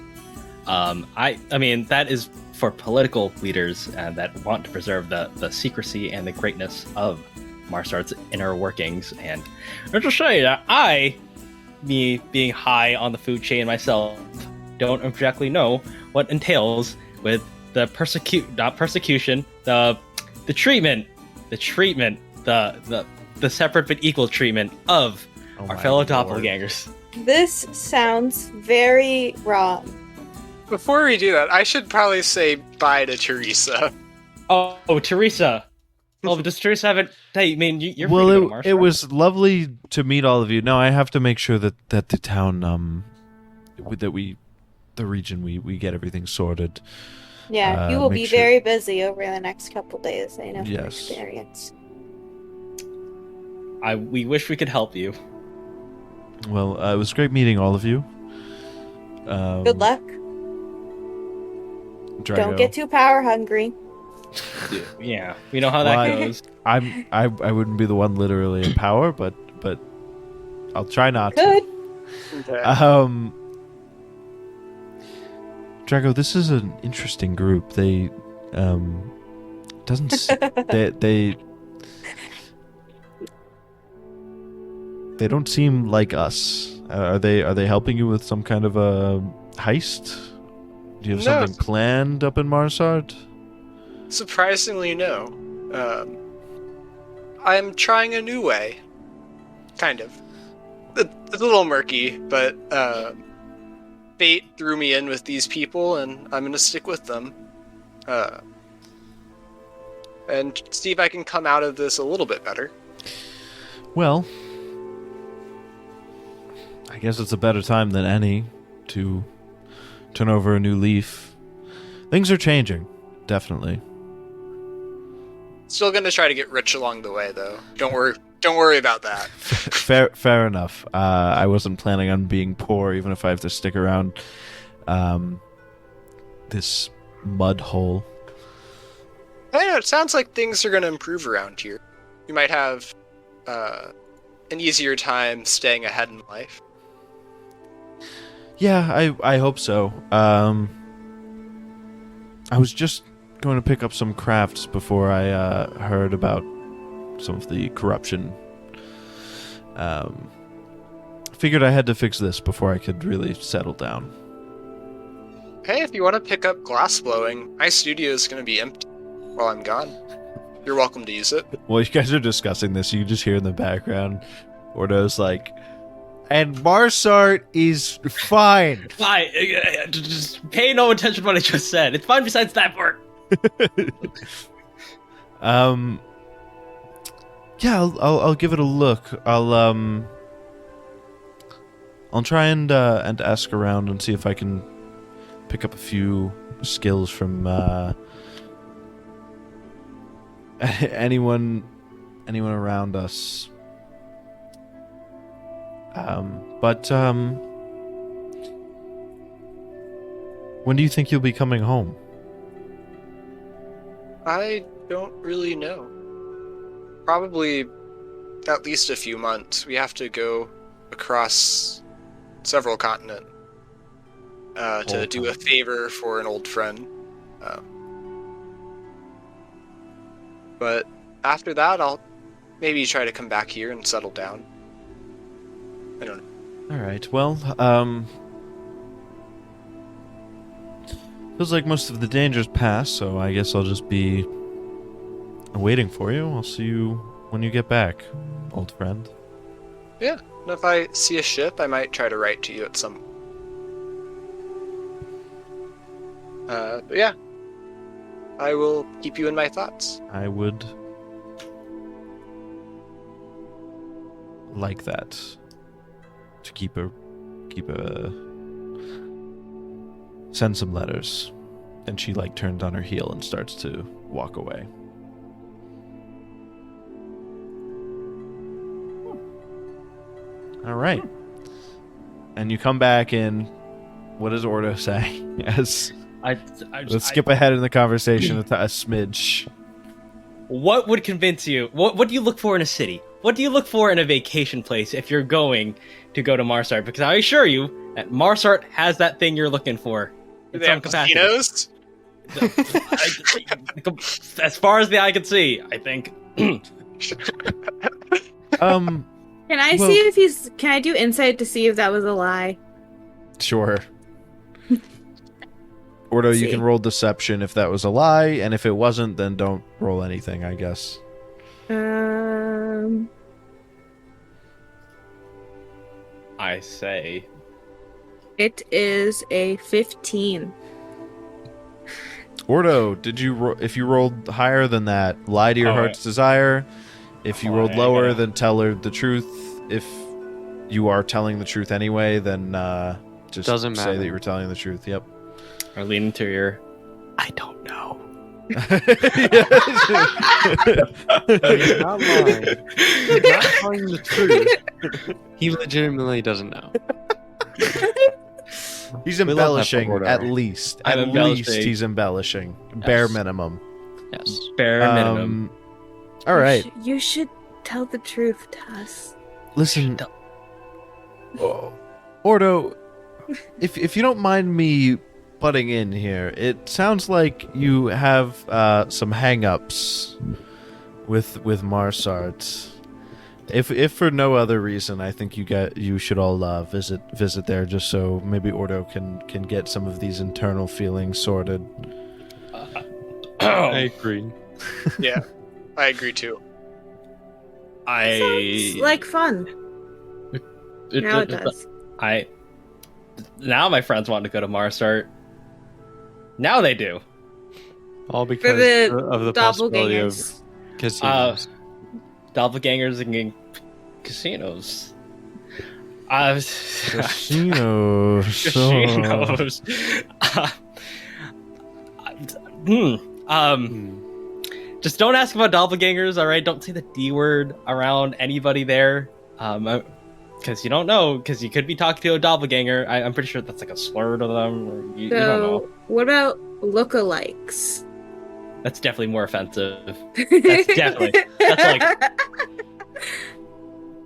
I mean that is for political leaders that want to preserve the secrecy and the greatness of Marsart's inner workings. And I'll just show you that me being high on the food chain myself, don't exactly know what entails with the persecution, the treatment, the separate but equal treatment of our fellow doppelgangers. This sounds very wrong. Before we do that, I should probably say bye to Teresa. Oh, Teresa. Well, does Teresa have it? Hey, I mean, you're well, free to go to Marsart. it was lovely to meet all of you. No, I have to make sure that the town, the region, we get everything sorted. Yeah, you will be sure. very busy over the next couple days. I know from Yes. experience. We wish we could help you. Well, it was great meeting all of you. Good luck. Drago. Don't get too power hungry. Yeah, we know how that goes. I wouldn't be the one literally in power, but I'll try not Good. to. Drago, this is an interesting group. They they don't seem like us. Are they helping you with some kind of a heist? Do you have something planned up in Marsart? Surprisingly, no. I'm trying a new way. Kind of. It's a little murky, but fate threw me in with these people, and I'm gonna stick with them. And see if I can come out of this a little bit better. Well, I guess it's a better time than any to turn over a new leaf. Things are changing, definitely. Still gonna try to get rich along the way, though. Don't worry about that. Fair enough. I wasn't planning on being poor, even if I have to stick around this mud hole. I know, it sounds like things are gonna improve around here. You might have an easier time staying ahead in life. Yeah, I hope so. I was just going to pick up some crafts before I heard about some of the corruption. Figured I had to fix this before I could really settle down. Hey, if you want to pick up glass blowing, my studio is going to be empty while I'm gone. You're welcome to use it. While you guys are discussing this, you can just hear in the background Orto's like, and Marsart is fine. Fine. Just pay no attention to what I just said. It's fine besides that part. Yeah, I'll give it a look. I'll try and ask around and see if I can pick up a few skills from anyone around us. But when do you think you'll be coming home? I don't really know. Probably at least a few months. We have to go across several continents to do a favor for an old friend. But after that, I'll maybe try to come back here and settle down. I don't know. All right. Well, feels like most of the danger's passed, so I guess I'll just be waiting for you. I'll see you when you get back, old friend. Yeah, and if I see a ship, I might try to write to you at some. But yeah, I will keep you in my thoughts. I would like that to keep a send some letters. And she like turns on her heel and starts to walk away. All right. And you come back in. What does Ordo say? Yes. Let's skip ahead in the conversation a smidge. What would convince you? What do you look for in a city? What do you look for in a vacation place if you're going to go to Marsart? Because I assure you that Marsart has that thing you're looking for. Do they have casinos? As far as the eye can see, I think. Can I see if he's? Can I do insight to see if that was a lie? Sure. Ordo, you can roll deception if that was a lie, and if it wasn't, then don't roll anything, I guess. I say it is a 15. Ordo, did you if you rolled higher than that, lie to your heart's desire. If you rolled lower, then tell her the truth. If you are telling the truth anyway, then just Doesn't say matter. that you were telling the truth. Yep. or lean into your. I don't know. He's not lying. He's not telling the truth. He legitimately doesn't know. He's We love that for embellishing, Ordo. at least. I'm At embellishing. least he's embellishing. Bare Yes. minimum. Yes. Bare minimum. All right. You should tell the truth to us. Listen, Ordo, if you don't mind me butting in here, it sounds like you have some hang-ups with Marsart. If for no other reason, I think you should all visit there just so maybe Ordo can get some of these internal feelings sorted. I agree. Yeah, I agree too. Sounds like fun. Now it does. Now my friends want to go to Marsart. Now they do. All For because the of the possibility of doppelgangers. casinos. Doppelgangers and casinos. Casino. Casinos. Just don't ask about doppelgangers, all right? Don't say the D word around anybody there. Because you don't know, because you could be talking to a doppelganger. I'm pretty sure that's like a slur to them. Or you don't know. What about lookalikes? That's definitely more offensive. That's definitely.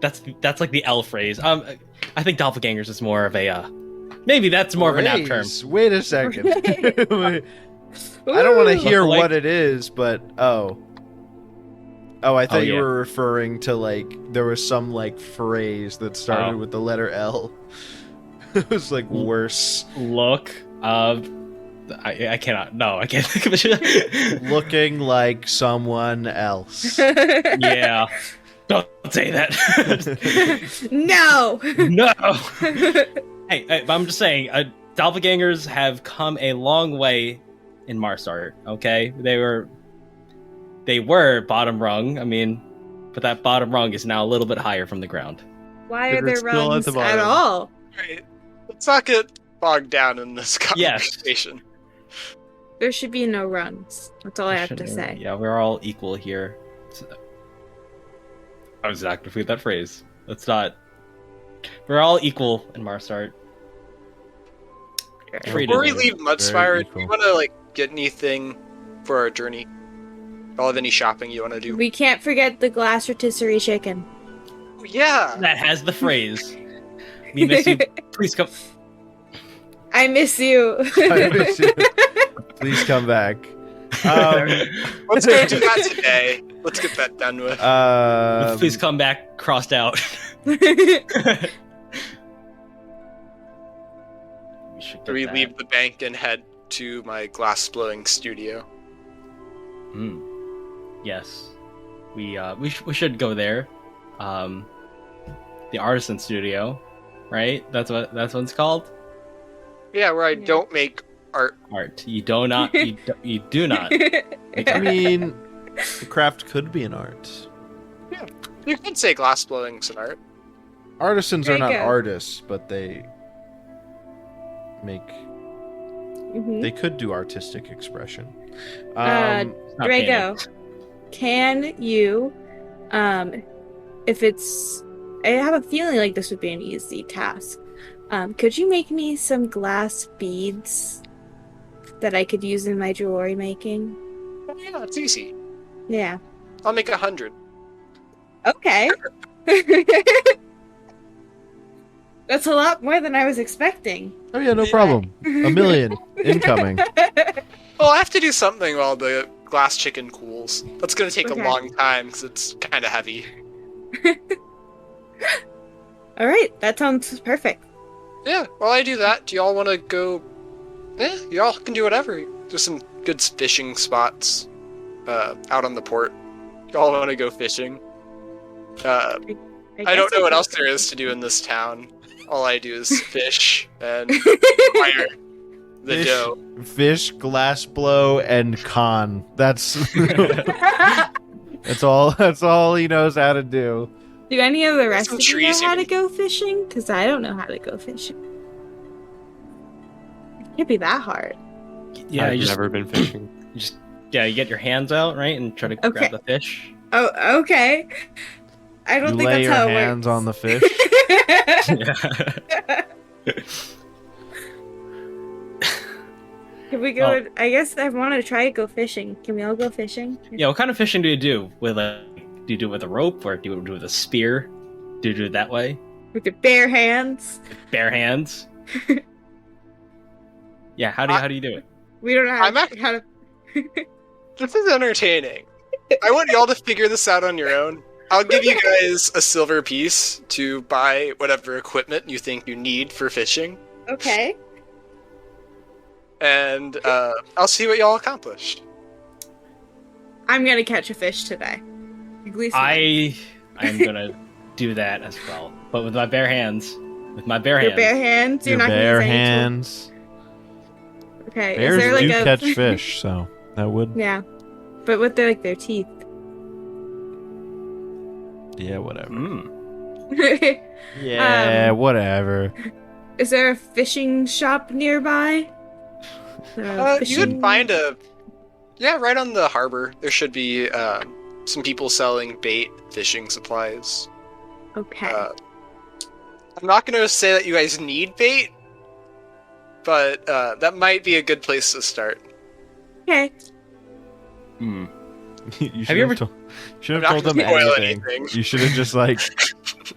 That's like the L phrase. I think doppelgangers is more of a. Maybe that's more of an apt term. Wait a second. I don't want to hear Lookalike. what it is, but I thought you yeah. were referring to like there was some like phrase that started with the letter L. It was like worse. Look, I cannot. No, I can't think of it. Looking like someone else. Yeah, don't say that. No. No. Hey, I'm just saying, doppelgangers have come a long way in Marsart. Okay, they were bottom rung. I mean, but that bottom rung is now a little bit higher from the ground. Why They are were there still at rungs the at bottom. all? Right. Let's not get bogged down in this Yes. conversation. There should be no rungs. That's all I have to say. Yeah, we're all equal here. I was active with that phrase. Let's not. We're all equal in Marsart. Treated Before we as- leave Very Mudspire, do equal. you want to like get anything for our journey? All of any shopping you want to do? We can't forget the glass rotisserie chicken. Oh, yeah. that has the phrase. We miss you. Please come. I miss you. I miss you. Please come back. Let's go do that today. Let's get that done with. Please come back crossed out. We should get we that. leave the bank and head to my glass blowing studio. Yes, we should go there. The artisan studio, right? That's what it's called. Yeah, where I Yeah. don't make art. Art. You do not. You do not. I mean, the craft could be an art. Yeah, you could say glass blowing's an art. Artisans There are you not go. artists, but they make. Mhm. They could do artistic expression. Not Drago, painted. can you, if it's, I have a feeling like this would be an easy task. Could you make me some glass beads that I could use in my jewelry making? Oh, yeah, it's easy. Yeah. I'll make 100. Okay. That's a lot more than I was expecting. Oh yeah, no problem. A million incoming. Well, I have to do something while the glass chicken cools. That's gonna take Okay. a long time because it's kind of heavy. All right, that sounds perfect. Yeah, while I do that, do y'all want to go? Y'all can do whatever. There's some good fishing spots out on the port. Y'all want to go fishing? I don't know what else there is to do in this town. All I do is fish and fire the dough. Fish, glass blow, and con. That's that's all. That's all he knows how to do. Do any of the rest Some of you know trees how here. to go fishing? Because I don't know how to go fishing. It can't be that hard. Yeah, I've you just, never been fishing. you get your hands out, right, and try to Okay. grab the fish. Oh, okay. I don't You think lay that's your how it hands works. on the fish. Can we go? I guess I want to try to go fishing. Can we all go fishing? Yeah, what kind of fishing do you do? Do you do it with a rope, or do you do it with a spear? Do you do it that way? With your bare hands. Bare hands? Yeah, how do you do it? We don't know I'm how to. This is entertaining. I want y'all to figure this out on your own. I'll give you guys a silver piece to buy whatever equipment you think you need for fishing, Okay. and I'll see what y'all accomplish. I'm gonna catch a fish today. At least I am gonna do that as well, but with my bare hands. With my bare your hands. bare hands. You're Your not bare gonna use any tool- hands. Okay. Bears Is there like do a catch fish, so that would. Yeah, but with their teeth. Yeah, whatever. Mm. Yeah, whatever. Is there a fishing shop nearby? You could find right on the harbor. There should be some people selling bait, fishing supplies. Okay. I'm not going to say that you guys need bait, but that might be a good place to start. Okay. Hmm. You Have you ever- should I'm have not told them gonna spoil anything. anything. You should have just like.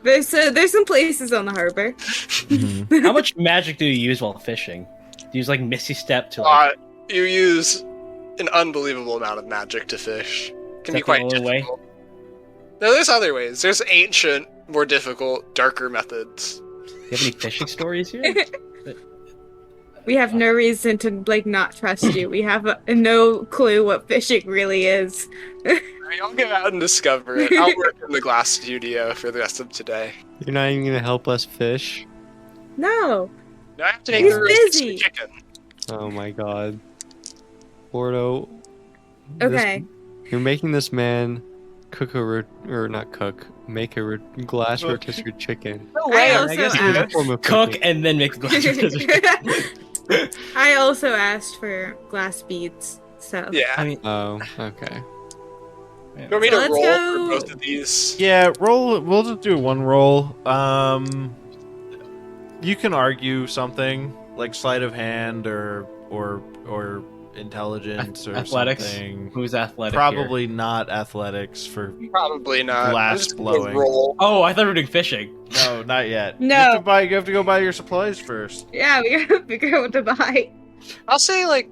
There's some places on the harbor. mhm. How much magic do you use while fishing? Do you use like Misty Step to like You use an unbelievable amount of magic to fish. Can that be the quite only way? difficult. No, there's other ways. There's ancient, more difficult, darker methods. Do you have any fishing stories here? We have no reason to not trust you. We have no clue what fishing really is. I'll go out and discover it. I'll work in the glass studio for the rest of today. You're not even gonna help us fish? No. Now I have to make He's the roasted busy. chicken. Oh my god. Orto. Okay. You're making this man cook make a glass rotisserie chicken. No I way. also I guess asked- it's a form of Cook cooking. and then make the glass. I also asked for glass beads. So Yeah. I mean, Oh, okay. You want me So to let's roll go- for both of these? Yeah, roll. We'll just do one roll. You can argue something like sleight of hand or intelligence or athletics. something. Who's athletic? Probably not athletics for. Probably not. Glass Just blowing. Roll. Oh, I thought we were doing fishing. No, not yet. No. You have to go buy your supplies first. yeah, we gotta figure out what to buy. I'll say like.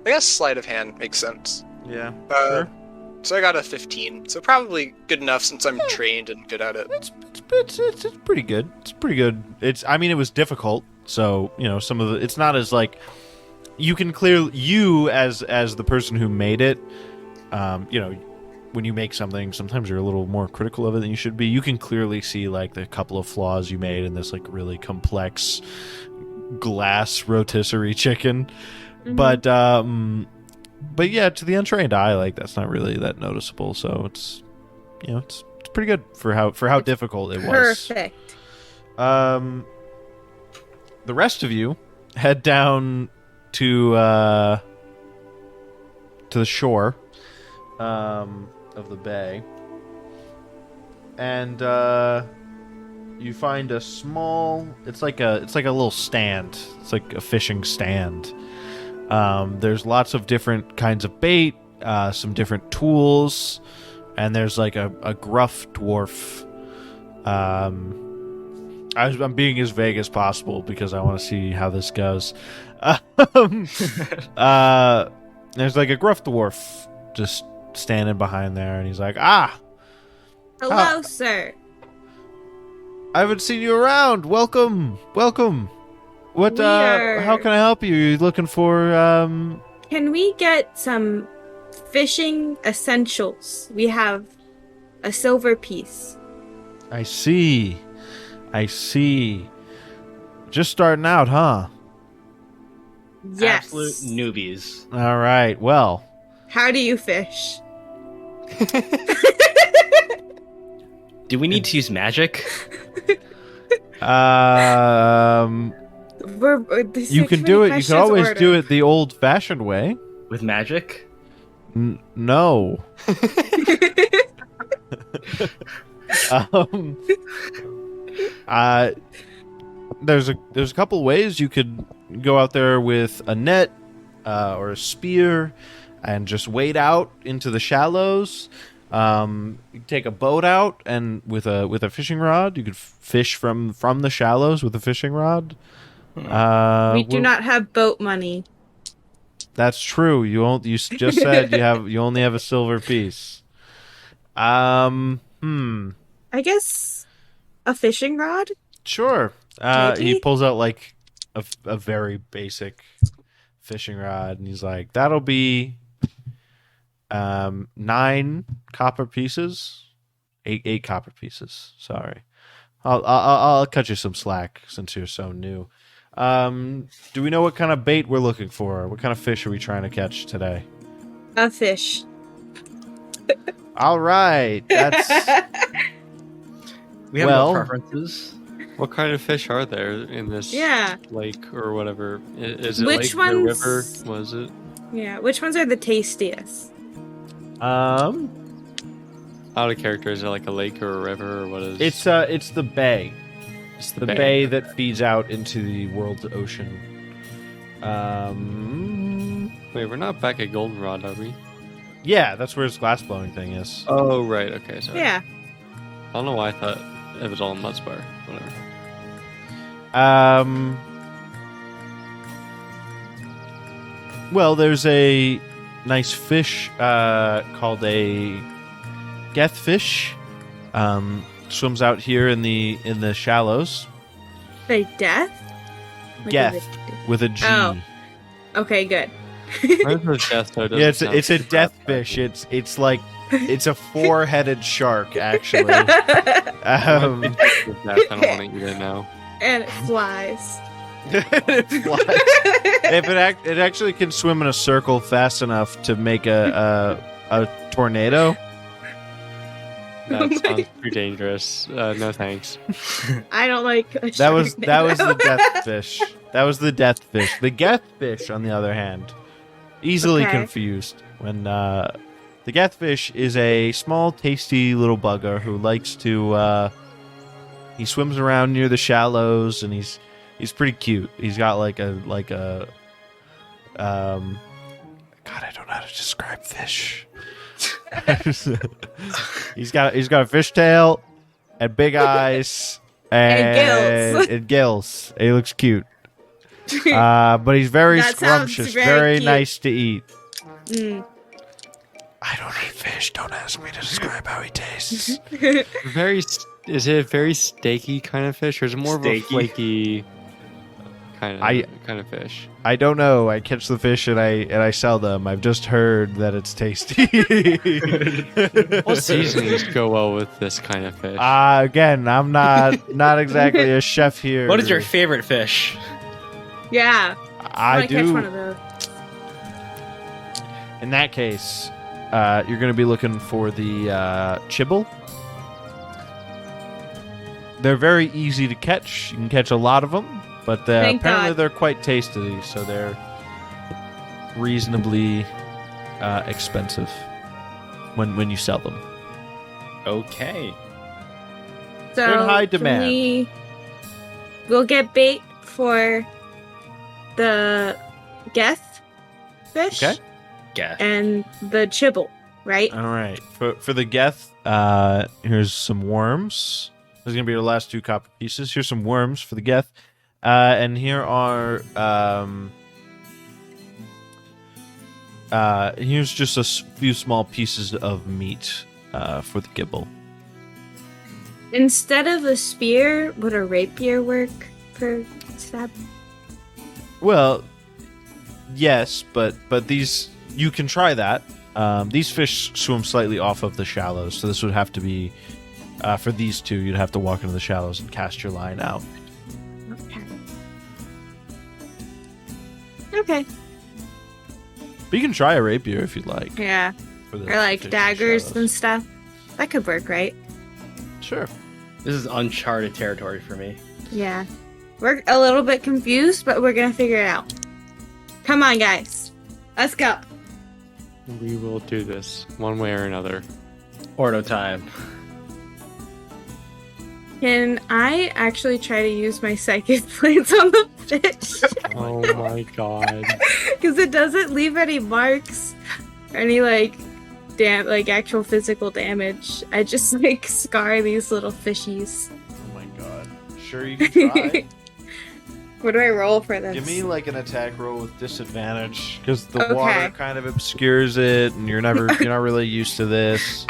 I guess sleight of hand makes sense. Yeah. Sure. So I got a 15. So probably good enough since I'm trained and good at it. It's pretty good. It's pretty good. I mean, it was difficult. So some of it's not as like you can clearly as the person who made it. when you make something, sometimes you're a little more critical of it than you should be. You can clearly see like the couple of flaws you made in this like really complex glass rotisserie chicken. But yeah, to the untrained eye, like that's not really that noticeable. So it's it's pretty good for how difficult it was. Perfect. The rest of you head down to the shore of the bay, and you find a small. It's like a little stand. It's like a fishing stand. There's lots of different kinds of bait, some different tools, and there's like a gruff dwarf. I'm being as vague as possible because I want to see how this goes. There's like a gruff dwarf just standing behind there, and he's like, Hello, sir. I haven't seen you around. Welcome. What, how can I help you? You looking for, Can we get some fishing essentials? We have a silver piece. I see. Just starting out, huh? Yes. Absolute newbies. All right, well. How do you fish? Do we need to use magic? You can do it. You can always do it the old-fashioned way. With magic? No. There's a couple ways you could go out there with a net or a spear and just wade out into the shallows. You could take a boat out and with a fishing rod, you could fish from the shallows with a fishing rod. We do not have boat money. That's true. You just said you only have a silver piece. I guess a fishing rod? Sure. Maybe? He pulls out like a very basic fishing rod, and he's like, "That'll be 9 copper pieces, 8 copper pieces. Sorry, I'll cut you some slack since you're so new. Do we know what kind of bait we're looking for? What kind of fish are we trying to catch today?" A fish. All right, that's We have Well- no preferences. What kind of fish are there in this lake or whatever? Is it Which lake or ones- river? Was it? Yeah, which ones are the tastiest? Out of character, is it like a lake or a river or what is? it's the bay. It's The bay that feeds out into the world's ocean. Wait, we're not back at Goldenrod, are we? Yeah, that's where his glass blowing thing is. Oh, right. Okay, sorry. Yeah. I don't know why I thought it was all in Mudspar. Whatever. Well, there's a nice fish called a gethfish. Swims out here in the shallows. Say death? Like Geth with a G. Oh. Okay, good. Mine's with death, so it Yeah, doesn't it's a sound death bad. fish. It's like it's a 4-headed shark actually. With death, I don't want to eat it now. And it flies. It flies. If it actually can swim in a circle fast enough to make a tornado. That sounds too dangerous. No thanks. I don't like a That was the sharknado. death fish. That was the death fish. The geth fish, on the other hand, easily Okay. confused. When the geth fish is a small, tasty little bugger who likes to. He swims around near the shallows, and he's pretty cute. He's got like a God, I don't know how to describe fish. he's got a fishtail and big eyes and gills. He looks cute. But he's very That sounds scrumptious, very very cute. nice to eat. Mm. I don't eat fish. Don't ask me to describe how he tastes. Is it a very steaky kind of fish, or is it more of a Steaky. flaky kind of fish? I don't know. I catch the fish and I sell them. I've just heard that it's tasty. What seasonings go well with this kind of fish? Again, I'm not exactly a chef here. What is your favorite fish? Yeah. I wanna do. catch one of those. In that case, you're going to be looking for the chibble. They're very easy to catch. You can catch a lot of them, but Thank apparently God. they're quite tasty, so they're reasonably expensive when you sell them. Okay. So They're in high can demand. we'll get bait for the geth fish Okay. Guess. and the chibble, right? All right. For the geth, here's some worms. Those are going to be your last 2 copper pieces. Here's some worms for the geth. And here are... here's just a few small pieces of meat for the gibble. Instead of a spear, would a rapier work for stab? Well, yes, but these... You can try that. These fish swim slightly off of the shallows, so this would have to be... for these 2, you'd have to walk into the shallows and cast your line out. Okay. Okay. But you can try a rapier if you'd like. Yeah. For the Or like fish in the daggers shallows. and stuff. That could work, right? Sure. This is uncharted territory for me. Yeah. We're a little bit confused, but we're gonna figure it out. Come on, guys. Let's go. We will do this one way or another. Orto time. Can I actually try to use my psychic blades on the fish? Oh my god. Because it doesn't leave any marks or any actual physical damage. I just scar these little fishies. Oh my god. Sure you can try. What do I roll for this? Give me an attack roll with disadvantage because the Okay. water kind of obscures it, and you're not really used to this.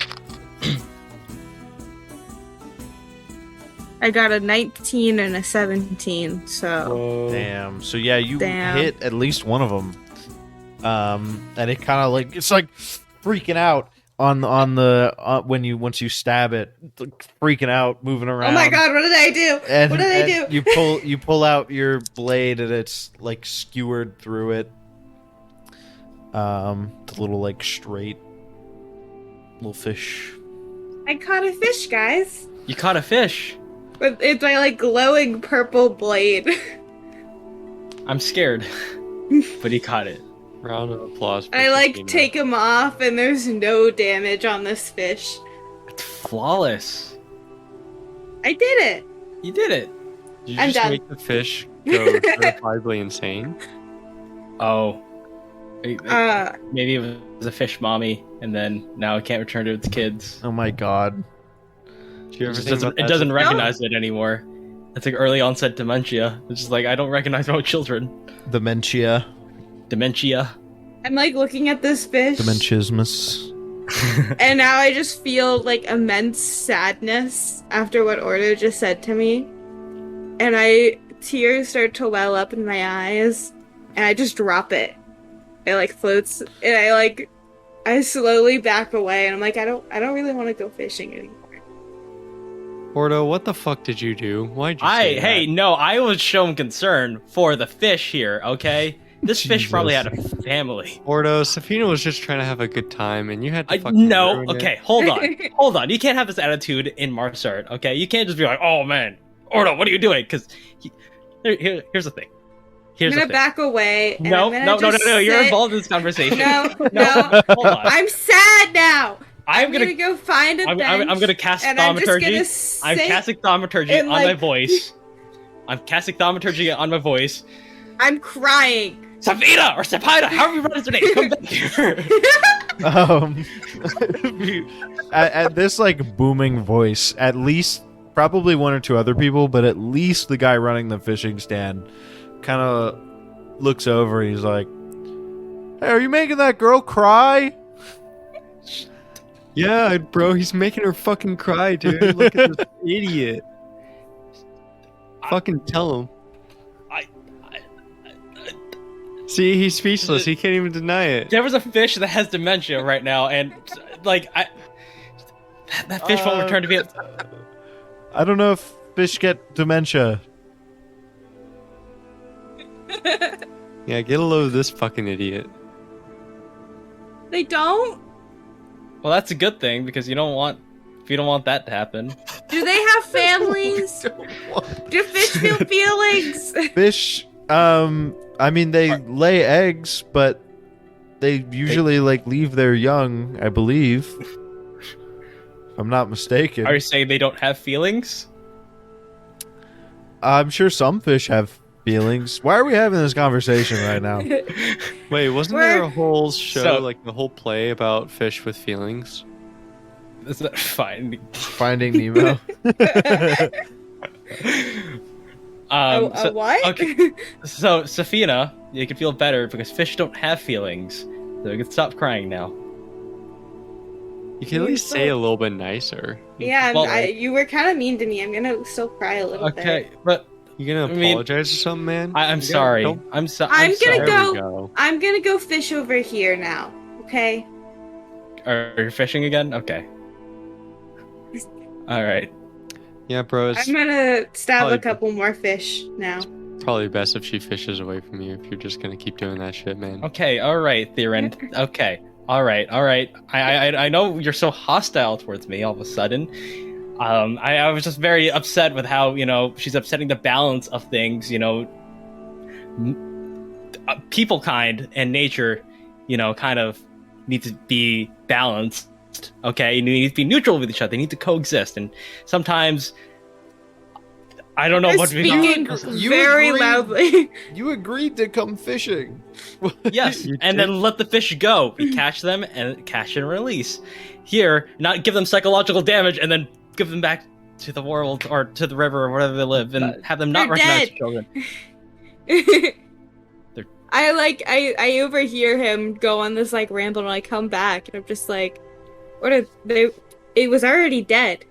I got a 19 and a 17, so Whoa. Damn. So yeah, you Damn. hit at least one of them, and it kind of it's like freaking out on the once you stab it, freaking out, moving around. oh my god, what did I do? And, What did I and do? you pull out your blade and it's skewered through it. The little straight little fish. I caught a fish, guys. You caught a fish. It's my glowing purple blade. I'm scared. But he caught it. Round of applause. For I Saphina. take him off, and there's no damage on this fish. It's flawless. I did it. You did it. Did you I'm just done. make the fish go certifiably insane? Oh. Uh, Maybe it was a fish mommy, and then now it can't return to its kids. Oh my god. Do you It ever just think doesn't, about it that? doesn't recognize it anymore. It's early onset dementia. It's just I don't recognize my own children. Dementia. Dementia. I'm looking at this fish, Dementiasmus. and now I just feel immense sadness after what Ordo just said to me, and tears start to well up in my eyes, and I just drop it. It floats, and I slowly back away, and I'm I don't really want to go fishing anymore. Ordo, what the fuck did you do? Why'd you say Hey, that? no, I was shown concern for the fish here, okay? This fish probably Jesus. had a family. Ordo, Saphina was just trying to have a good time, and you had to fucking No, ruin it. okay, hold on. You can't have this attitude in Marsart, okay? You can't just be oh man, Ordo, what are you doing? Because here's the thing. I'm gonna back away. And No, I'm gonna no, you're sit- involved in this conversation. No, No, no. hold on. I'm sad now. I'm gonna go find a bench. I'm gonna cast and I'm just gonna thaumaturgy. I'm sit casting thaumaturgy and, on my voice. I'm casting thaumaturgy on my voice. I'm crying. Saphina or Saphina, however you pronounce your name, come back here. At this booming voice, at least probably one or two other people, but at least the guy running the fishing stand kind of looks over and he's like, "Hey, are you making that girl cry?" Yeah, bro, he's making her fucking cry, dude. Look at this idiot. Fucking tell him. See, he's speechless. He can't even deny it. There was a fish that has dementia right now, and like that fish won't return to be. I don't know if fish get dementia. Yeah, get a load of this fucking idiot. They don't? Well, that's a good thing because you don't want that to happen. Do they have families? Do fish feel feelings? Fish, I mean, they lay eggs, but they usually leave their young, I believe. If I'm not mistaken. Are you saying they don't have feelings? I'm sure some fish have feelings. Why are we having this conversation right now? Wait, wasn't there a whole show, the whole play about fish with feelings? Is that fine? Finding Nemo. What? Okay. So, Saphina, you can feel better because fish don't have feelings. So you can stop crying now. You can at least say a little bit nicer. Yeah, Well, you were kind of mean to me. I'm gonna still cry a little bit. Okay, but You gonna apologize or something, man? I'm sorry. I'm sorry. I'm gonna There we go. I'm gonna go fish over here now. Okay. Are you fishing again? Okay. All right. Yeah, bro. It's I'm gonna stab probably- a couple more fish now. probably best if she fishes away from you if you're just gonna keep doing that shit, man. Okay. All right, Theran. Okay. All right. I know you're so hostile towards me all of a sudden. I was just very upset with how she's upsetting the balance of things. People kind and nature, kind of need to be balanced. Okay, you need to be neutral with each other. They need to coexist, and sometimes I don't know what to be. Speaking You very agreed. loudly. You agreed to come fishing. Yes, You and did. then let the fish go. We catch them and catch and release. Here, not give them psychological damage and then give them back to the world or to the river or wherever they live, and have them not They're recognize dead. children. I overhear him go on this ramble, and I come back and I'm just like, what are they? It was already dead.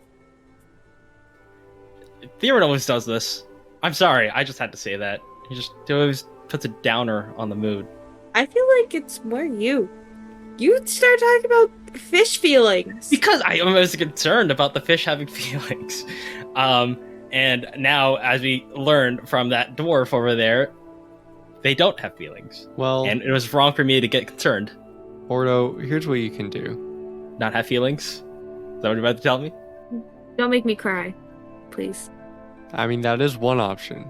Theran always does this. I'm sorry, I just had to say that. He always puts a downer on the mood. I feel like it's more you. You start talking about fish feelings. Because I was concerned about the fish having feelings. And now, as we learned from that dwarf over there, they don't have feelings. Well, And it was wrong for me to get concerned. Ordo, here's what you can do. Not have feelings? Is that what you're about to tell me? Don't make me cry, please. I mean, that is one option.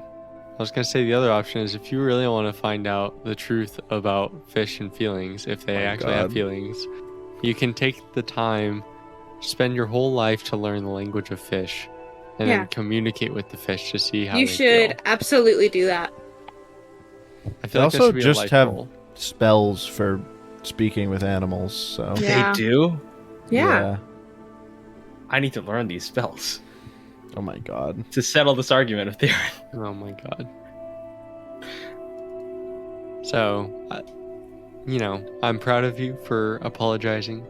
I was gonna say the other option is if you really want to find out the truth about fish and feelings, if they actually have God. feelings, you can take the time, spend your whole life to learn the language of fish, and Yeah. then communicate with the fish to see how You they should feel. absolutely do that. I feel They like that also should be a just life have goal. spells for speaking with animals, so Yeah. They do? Yeah. I need to learn these spells Oh my god. to settle this argument with Theran. Oh my god. So, I'm proud of you for apologizing,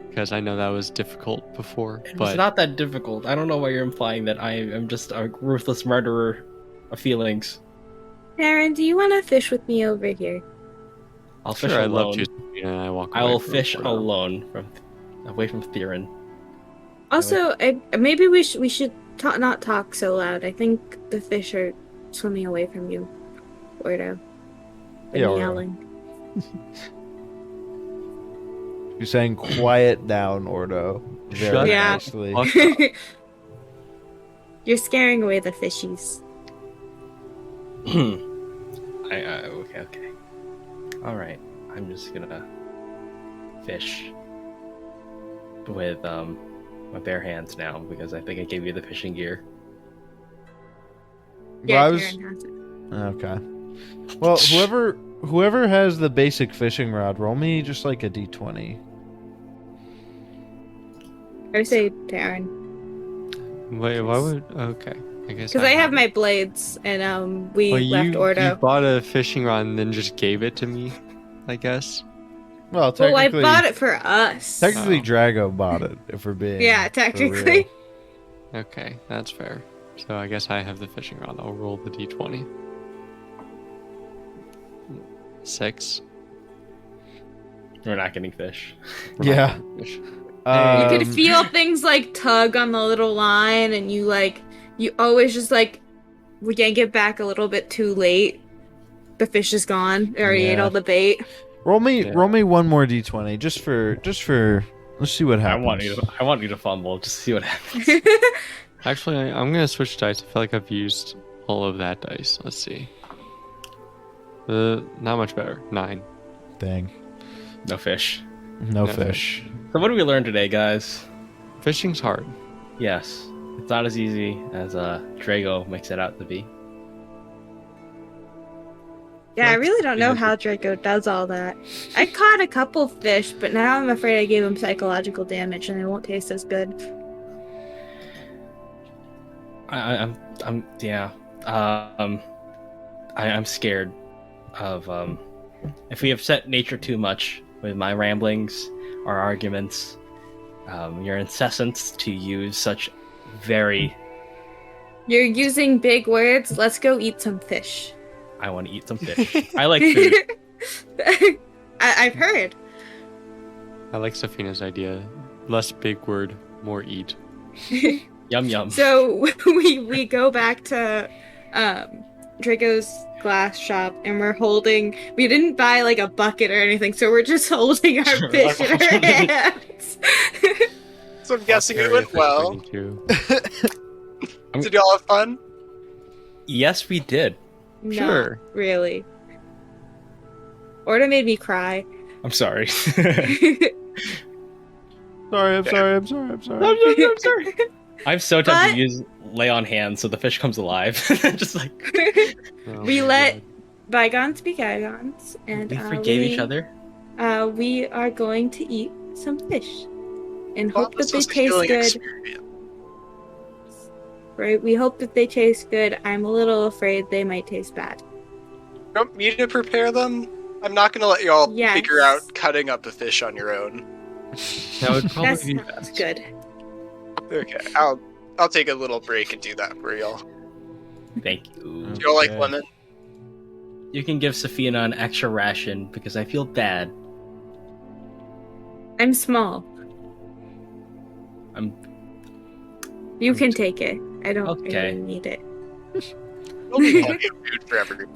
because I know that was difficult before, It's but not that difficult. I don't know why you're implying that I am just a ruthless murderer of feelings. Theran, do you want to fish with me over here? I'll fish sure, I alone. love you, and I walk I away will from fish Ordo. alone away from Theran. Also, maybe we should not talk so loud. I think the fish are swimming away from you, Ordo. And Yeah, Ordo. yelling. You're saying quiet down, Ordo. Very Shut Yeah. nicely. Fuck. You're scaring away the fishies. Okay. All right. I'm just gonna fish with my bare hands now because I think I gave you the fishing gear. Well, I was Theran has it. okay. Well, whoever has the basic fishing rod, roll me just like a d20. I would say Theran. Wait, why would? Okay, I guess. Because I have my blades, and we Well, left you Ordo. bought a fishing rod and then just gave it to me, I guess. Well, Well, I technically, bought it for us. technically Oh. Drago bought it. If we're being Yeah, for technically. real. Okay, that's fair. So I guess I have the fishing rod. I'll roll the d20. 6. We're not getting fish. Yeah. Fish. You could Um, feel things like tug on the little line, and you always just like yank it back a little bit too late. The fish is gone. I already ate Yeah. all the bait. roll me Yeah. one more d20 just for let's see what I happens. want you to fumble just to see what happens. Actually, I'm gonna switch dice. I feel like I've used all of that dice. Let's see. Not much better. 9. Dang. No fish. No No fish. So what did we learn today, guys? Fishing's hard. Yes, it's not as easy as Drago makes it out to be. Yeah, I really don't know how Draco does all that. I caught a couple fish, but now I'm afraid I gave them psychological damage and they won't taste as good. I'm scared of if we upset nature too much with my ramblings or arguments, your incessance to use such very. You're using big words. Let's go eat some fish. I want to eat some fish. I like food. I've heard. I like Saphina's idea. Less big word, more eat. Yum yum. So we go back to Draco's glass shop, and we're holding. We didn't buy like a bucket or anything, so we're just holding our fish in our hands. So I'm guessing it went well. Too. Did y'all have fun? Yes, we did. No, Sure. really. Orta made me cry. I'm sorry. Sorry, I'm sorry. I'm sorry. I'm so tempted But- to use lay on hands so the fish comes alive. Just like Oh We my let God. bygones be bygones, and we forgave each other. We are going to eat some fish, and Well, hope that this they was a taste healing good. experience. Right? We hope that they taste good. I'm a little afraid they might taste bad. You want me to prepare them? I'm not going to let y'all Yes. figure out cutting up the fish on your own. That would That probably be sounds best. good. Okay, I'll take a little break and do that for y'all. Thank you. Do y'all like Okay. lemon? You can give Saphina an extra ration because I feel bad. I'm small. I'm You can take it. I don't Okay. really need it. There'll be plenty of food for everyone.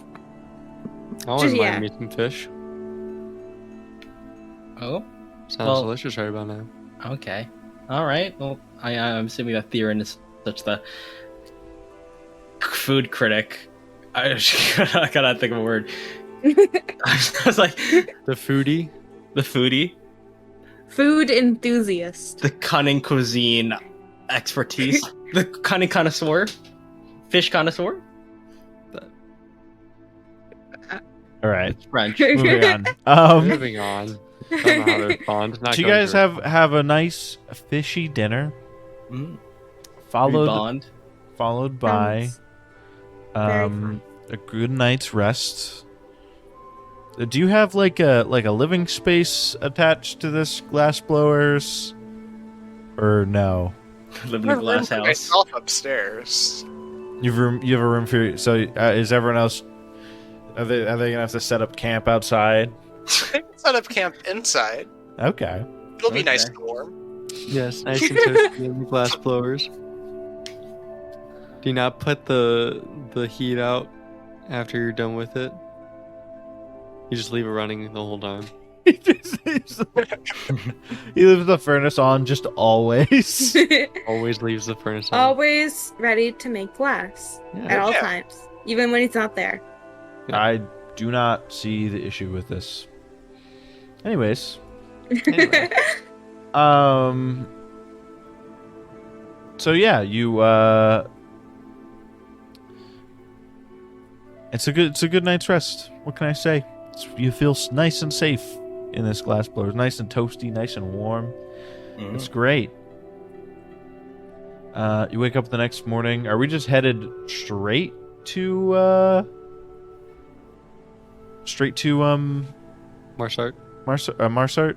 I wouldn't Yeah. mind me some fish. oh Sounds Well- delicious right about now. okay. All right. Well, I'm assuming that Theran is such the food critic. I gotta think of a word. I was like The foodie. the foodie, Food enthusiast. the cunning cuisine expertise, the cunning connoisseur, fish connoisseur. All right, It's French. moving on. Moving on. I don't know how to respond. Not So you going guys to have a nice fishy dinner, Mm. followed Bond. followed by very a good night's rest. Do you have like a living space attached to this glass blowers, or no? Live in a glass For house. myself upstairs. You have a room for so is everyone else? Are they gonna have to set up camp outside? I can set up camp inside. Okay. It'll be Okay. nice and warm. Yes, nice and toasty in the glass blowers. Do not put the heat out after you're done with it. You just leave it running the whole time. He leaves the furnace on just always. Always leaves the furnace on. Always ready to make glass at Yeah. all Yeah. times, even when he's not there. I do not see the issue with this. Anyways, Anyway. so yeah, you it's a good night's rest. What can I say? You feel nice and safe in this glass blower. It's nice and toasty, nice and warm. Mhm. It's great. You wake up the next morning. Are we just headed straight to Marsart? Marsart?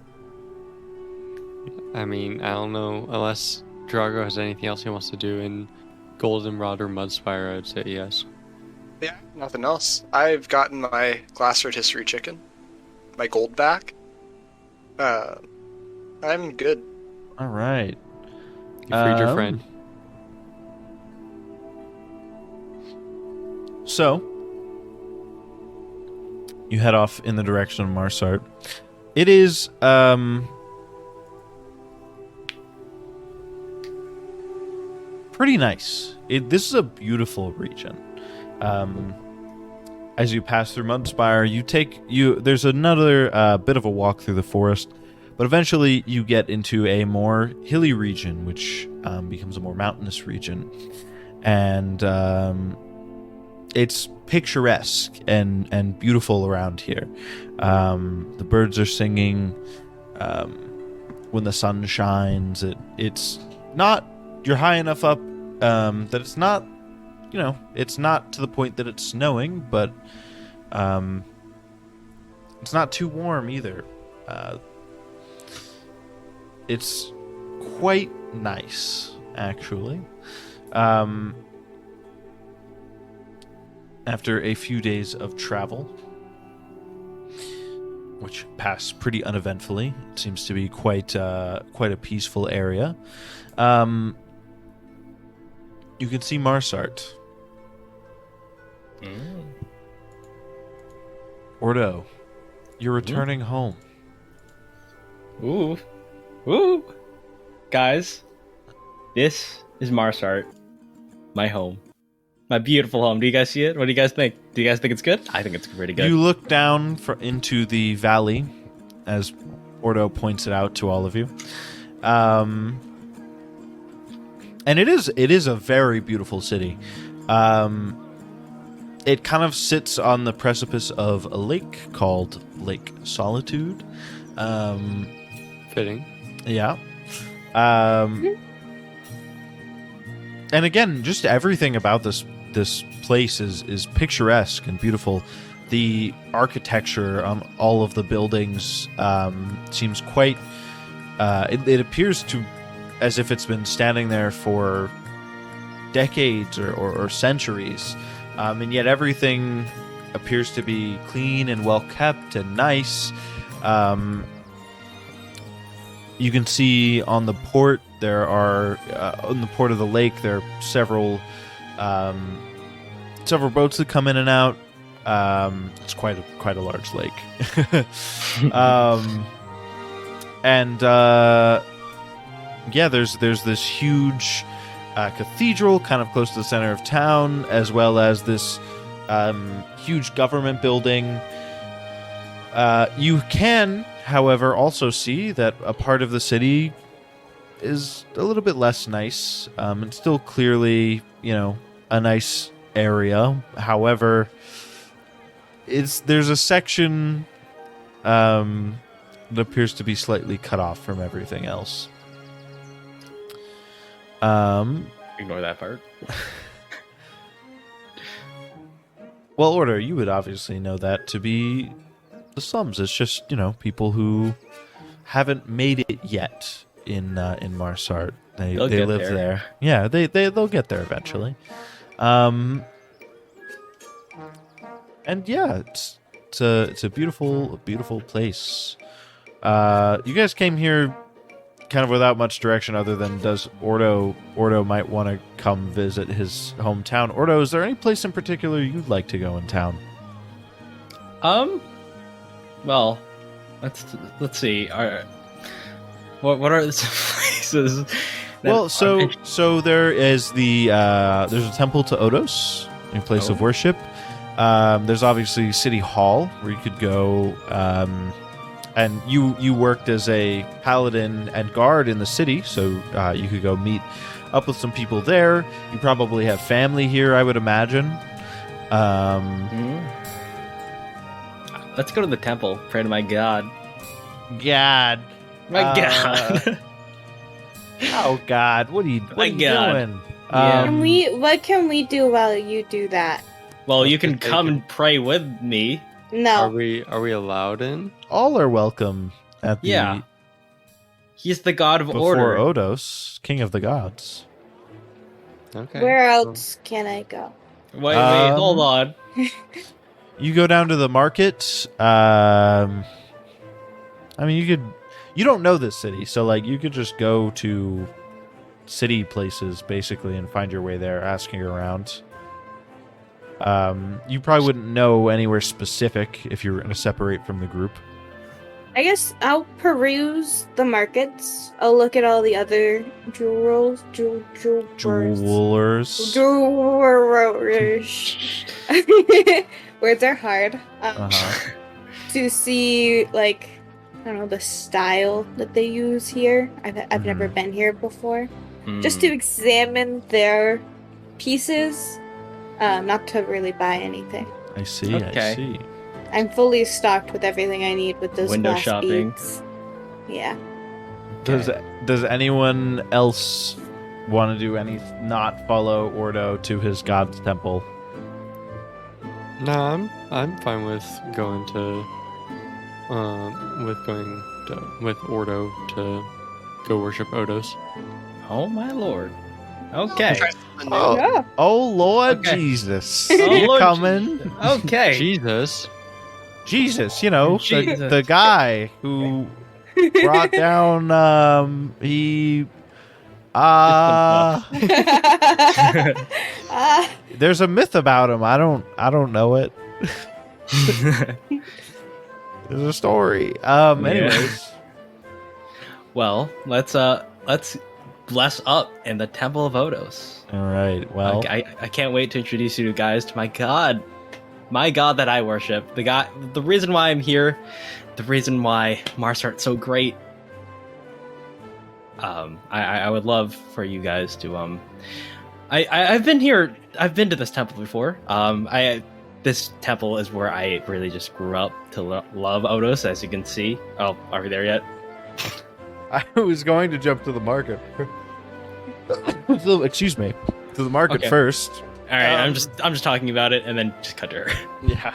I mean, I don't know. Unless Drago has anything else he wants to do in Goldenrod or Mudspire, I'd say yes. Yeah, nothing else. I've gotten my glass rotisserie chicken, my gold back. I'm good. All right. You freed your friend. So, you head off in the direction of Marsart. It is, pretty nice. This is a beautiful region. As you pass through Mudspire, there's another bit of a walk through the forest, but eventually you get into a more hilly region, which becomes a more mountainous region, and it's picturesque and beautiful around here. The birds are singing when the sun shines. It's not, you're high enough up that it's not, it's not to the point that it's snowing, but it's not too warm either. It's quite nice, actually. After a few days of travel, which pass pretty uneventfully, it seems to be quite a peaceful area. You can see Marsart. Ordo, you're returning home. Ooh. Ooh. Guys, this is Marsart, my home. My beautiful home. Do you guys see it? What do you guys think? Do you guys think it's good? I think it's pretty good. You look down into the valley, as Ordo points it out to all of you. And it is a very beautiful city. It kind of sits on the precipice of a lake called Lake Solitude. Fitting. Yeah. And again, just everything about this place is picturesque and beautiful. The architecture on all of the buildings seems quite... It appears to as if it's been standing there for decades or centuries. And yet everything appears to be clean and well kept and nice. You can see on the port on the port of the lake there are several boats that come in and out. It's quite a large lake. There's this huge cathedral kind of close to the center of town, as well as this huge government building. You can, however, also see that a part of the city is a little bit less nice. It's still clearly, a nice area. However, there's a section that appears to be slightly cut off from everything else. Ignore that part. Well, Order, you would obviously know that to be the slums. It's just, people who haven't made it yet in Marsart. They live there. Yeah, they'll get there eventually. And yeah, it's a beautiful place. You guys came here kind of without much direction other than does Ordo might want to come visit his hometown. Ordo, is there any place in particular you'd like to go in town? Well, let's see. What are the places? Well, so there is there's a temple to Odos, a place of worship. There's obviously City Hall where you could go. And you worked as a paladin and guard in the city, so you could go meet up with some people there. You probably have family here, I would imagine. Let's go to the temple. Pray to my god. God. My god. Oh God! What are you doing? Yeah. What can we do while you do that? Well, you can come and pray with me. No. Are we allowed in? All are welcome at the... Yeah. He's the god of before order. Odos, king of the gods. Okay. Where else can I go? Wait, hold on. You go down to the market. I mean, you don't know this city, so like you could just go to city places basically and find your way there, asking around. You probably wouldn't know anywhere specific if you were going to separate from the group. I guess I'll peruse the markets. I'll look at all the other jewelers. Words are hard. To see, like, I don't know, the style that they use here. I've never been here before. Just to examine their pieces, not to really buy anything. I see. Okay. I see. I'm fully stocked with everything I need with those Window glass shopping. beads. Yeah. Does anyone else want to do not follow Ordo to his god's temple? No, I'm fine with going with Ordo to go worship Odos. Oh my lord. Okay. Try something new. Yeah. Oh Lord Okay. Jesus! Oh, You Lord coming? Okay. Jesus. Jesus, you know, Jesus. the guy who brought down there's a myth about him. I don't know it. There's a story. Anyways. Well, let's bless up in the Temple of Odos. All right. Well, I can't wait to introduce you guys to my god that I worship. The reason why I'm here, the reason why Marsart's so great. I would love for you guys to I've been here. I've been to this temple before. This temple is where I really just grew up to love Odos, as you can see. Oh, are we there yet? I was going to jump to the market. Excuse me. To the market Okay. first. All right, I'm just talking about it, and then just cut to her. Yeah.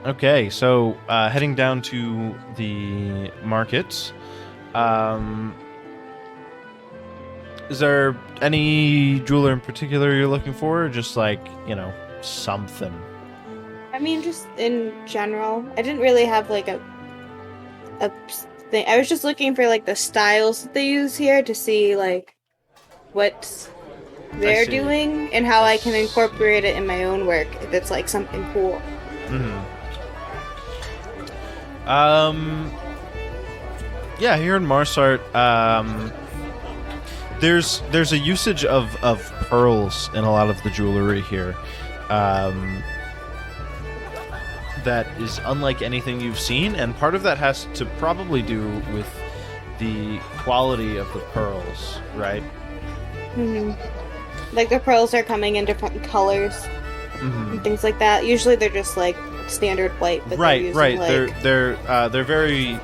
Okay, so heading down to the market. Is there any jeweler in particular you're looking for, or just like, you know, something? I mean, just in general. I didn't really have like a thing. I was just looking for like the styles that they use here to see like what they're see. doing and how I can incorporate it in my own work if it's like something cool. Yeah, here in Marsart, there's a usage of pearls in a lot of the jewelry here. That is unlike anything you've seen, and part of that has to probably do with the quality of the pearls, right? Like the pearls are coming in different colors and things like that. Usually they're just like standard white, but they're using, right. like... They're very,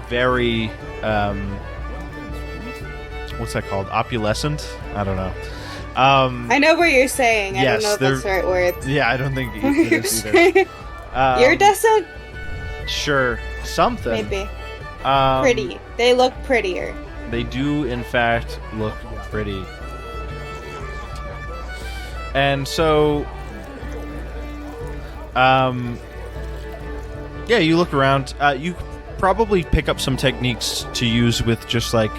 very what's that called? Opulescent? I don't know. I know what you're saying. I yes, don't know if that's the right word. Yeah, I don't think it is either. Iridescent? Sure, something. Maybe. Pretty. They look prettier. They do, in fact, look pretty. And so, yeah, you look around. You probably pick up some techniques to use with just like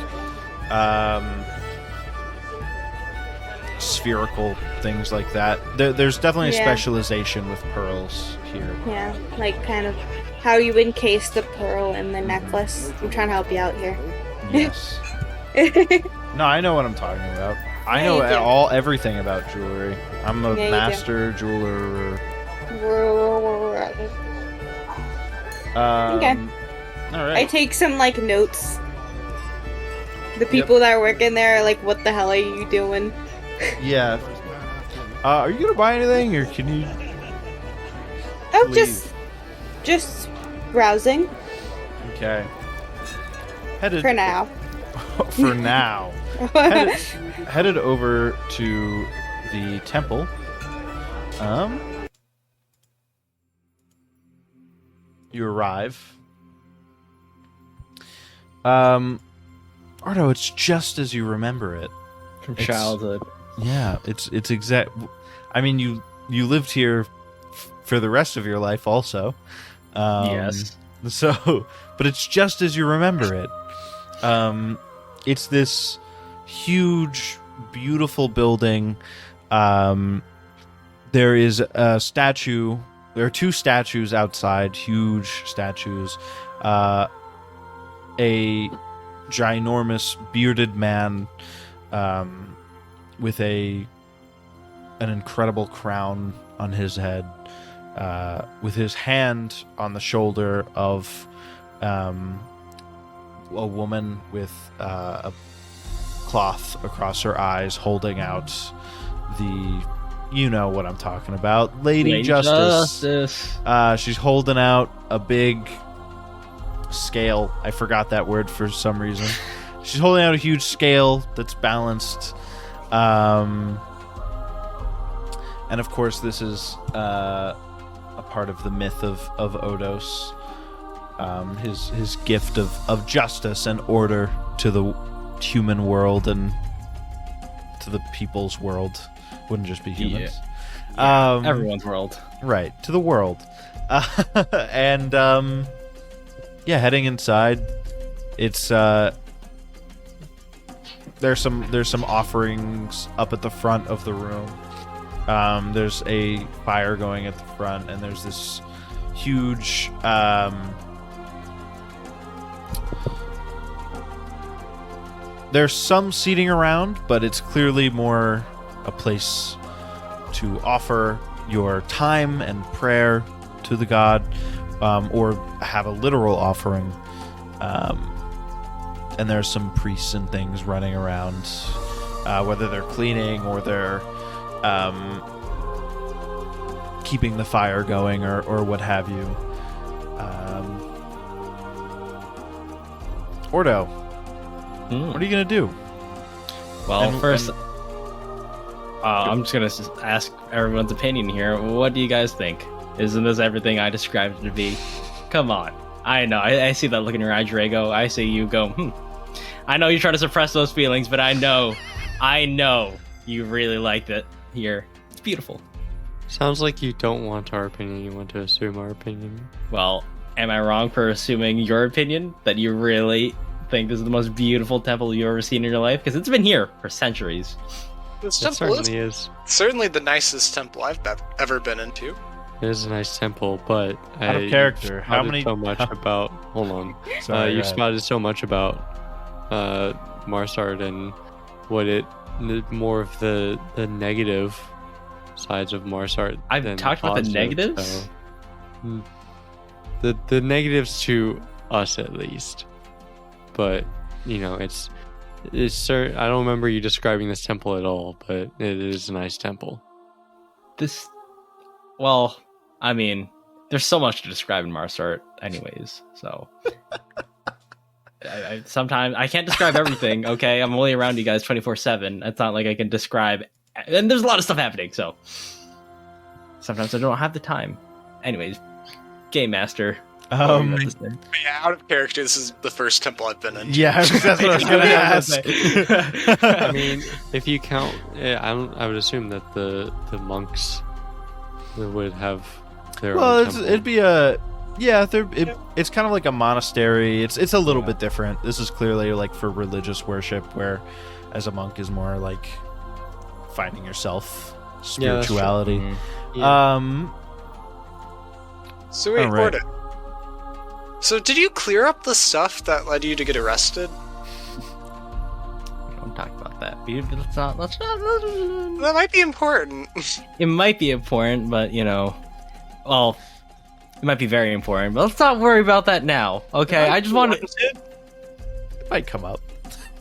spherical things like that. There's definitely a specialization with pearls here. Yeah, like kind of how you encase the pearl in the necklace. I'm trying to help you out here. Yes. No, I know what I'm talking about. I know everything about jewelry. I'm a master jeweler. Okay. All right. I take some like notes. The people that are working there are like, "What the hell are you doing?" Yeah. Are you gonna buy anything, or can you? Oh, leave? just browsing Okay. Headed for now. for now. Headed over to the temple. You arrive. From Orto, it's just as you remember it. childhood. Yeah, it's exact. I mean, you lived here for the rest of your life, also. Yes. So, but it's just as you remember it. It's this huge, beautiful building. There is a statue. There are two statues outside, huge statues. A ginormous bearded man with an incredible crown on his head, with his hand on the shoulder of a woman with a cloth across her eyes, holding out the, you know what I'm talking about, Lady Justice. She's holding out a big scale. I forgot that word for some reason. She's holding out a huge scale that's balanced. And of course, this is a part of the myth of Odos. His gift of justice and order to the human world and to the people's world. Wouldn't just be humans. Yeah, everyone's world. Right, to the world. And heading inside, it's there's some offerings up at the front of the room. There's a fire going at the front, and there's this huge there's some seating around, but it's clearly more a place to offer your time and prayer to the god, or have a literal offering. And there's some priests and things running around, whether they're cleaning or they're keeping the fire going or what have you. Ordo, what are you going to do? Well, first, I'm just going to ask everyone's opinion here. What do you guys think? Isn't this everything I described it to be? Come on. I know. I see that look in your eye, Drago. I see you go, I know you're trying to suppress those feelings, but I know you really liked it here. It's beautiful. Sounds like you don't want our opinion. You want to assume our opinion. Well, am I wrong for assuming your opinion that you really think this is the most beautiful temple you've ever seen in your life? Because it's been here for centuries. This It temple certainly is. certainly the nicest temple I've ever been into. It is a nice temple, but Out of character, how many? so much about? Hold on. Sorry, You go ahead. spotted so much about Marsart and what more of the negative sides of Marsart. I've than talked about the positive, negatives? so- the negatives to us at least, but it's I don't remember you describing this temple at all, but it is a nice temple. Well, I mean, there's so much to describe in Marsart anyways, so I sometimes I can't describe everything. Okay, I'm only around you guys 24/7. It's not like I can describe, and there's a lot of stuff happening, so sometimes I don't have the time. Anyways, Game Master. what do you have to say? But yeah, out of character, this is the first temple I've been in. Yeah, that's what I was going to ask. I mean, if you count, I would assume that the monks would have their own temple. it'd be it's kind of like a monastery. It's a little bit different. This is clearly like for religious worship, where as a monk is more like finding yourself, Yeah, that's true. spirituality. Yeah. So wait, All right. Ordo. So did you clear up the stuff that led you to get arrested? Don't talk about that. Let's not. That might be important. It might be important, but well, it might be very important. But let's not worry about that now. Okay, I just want to. It might come up.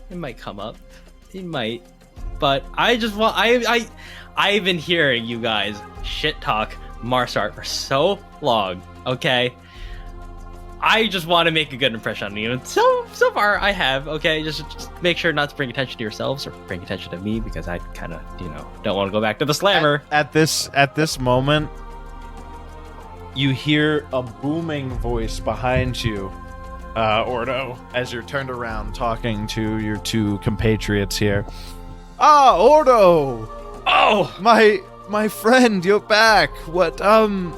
It might come up. It might. But I just want. I've been hearing you guys shit talk Marsart for so long. Okay. I just want to make a good impression on you, and so far I have. Okay, just make sure not to bring attention to yourselves or bring attention to me, because I kind of, don't want to go back to the slammer. At this moment, you hear a booming voice behind you, Ordo, as you're turned around talking to your two compatriots here. Ah, Ordo! Oh! My friend, you're back. Whatever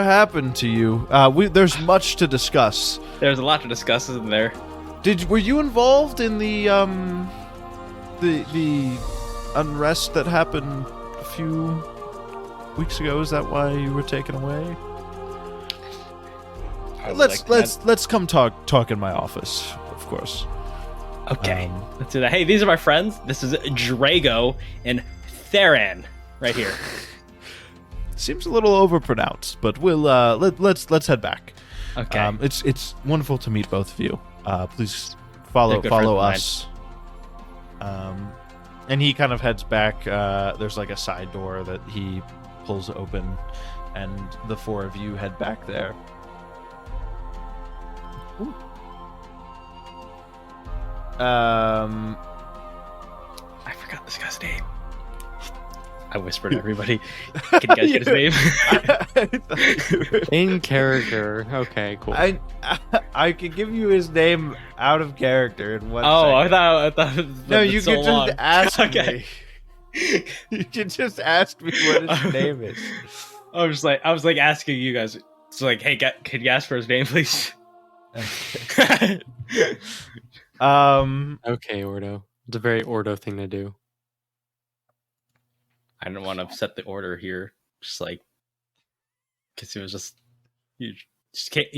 happened to you? There's much to discuss. There's a lot to discuss, isn't there? Were you involved in the unrest that happened a few weeks ago? Is that why you were taken away? Let's come talk in my office, of course. Okay, let's do that. Hey, these are my friends. This is Drago and Theran, right here. Seems a little overpronounced, but we'll let's head back. Okay. It's wonderful to meet both of you. Please follow us. And he kind of heads back. There's like a side door that he pulls open, and the four of you head back there. Ooh. I forgot this guy's name. I whispered to everybody. Can you guys get his name? In character. Okay, cool. I could give you his name out of character in one second. I thought no, you so could long. just ask Okay. me. You can just ask me what his name is. I was asking you guys. It's like, hey, could you ask for his name, please? Okay, Ordo. It's a very Ordo thing to do. I didn't want to upset the order here. Just like, because it was just you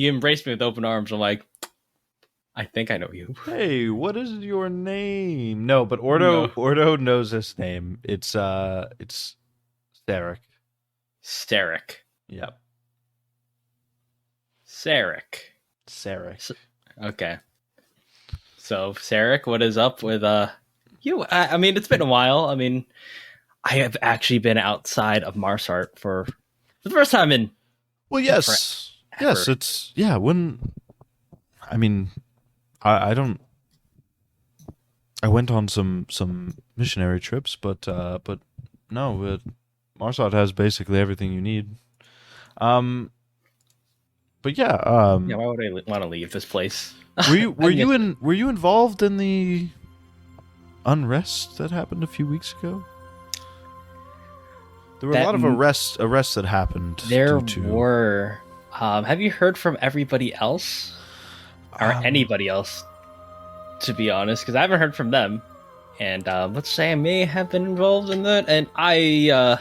embraced me with open arms. I'm like, I think I know you. Hey, what is your name? No, but Ordo knows his name. It's Sarek. Sarek. Yep. Sarek. Okay. So, Sarek, what is up with you? I mean, it's been a while. I mean, I have actually been outside of Marsart for the first time in. Well, yes, it's when. I mean, I don't. I went on some missionary trips, but no, Marsart has basically everything you need. But yeah. Yeah, why would I want to leave this place? Were you involved in the unrest that happened a few weeks ago? There were a lot of arrests that happened. There were. Have you heard from everybody else or anybody else? To be honest, because I haven't heard from them, and let's say I may have been involved in that, and I'm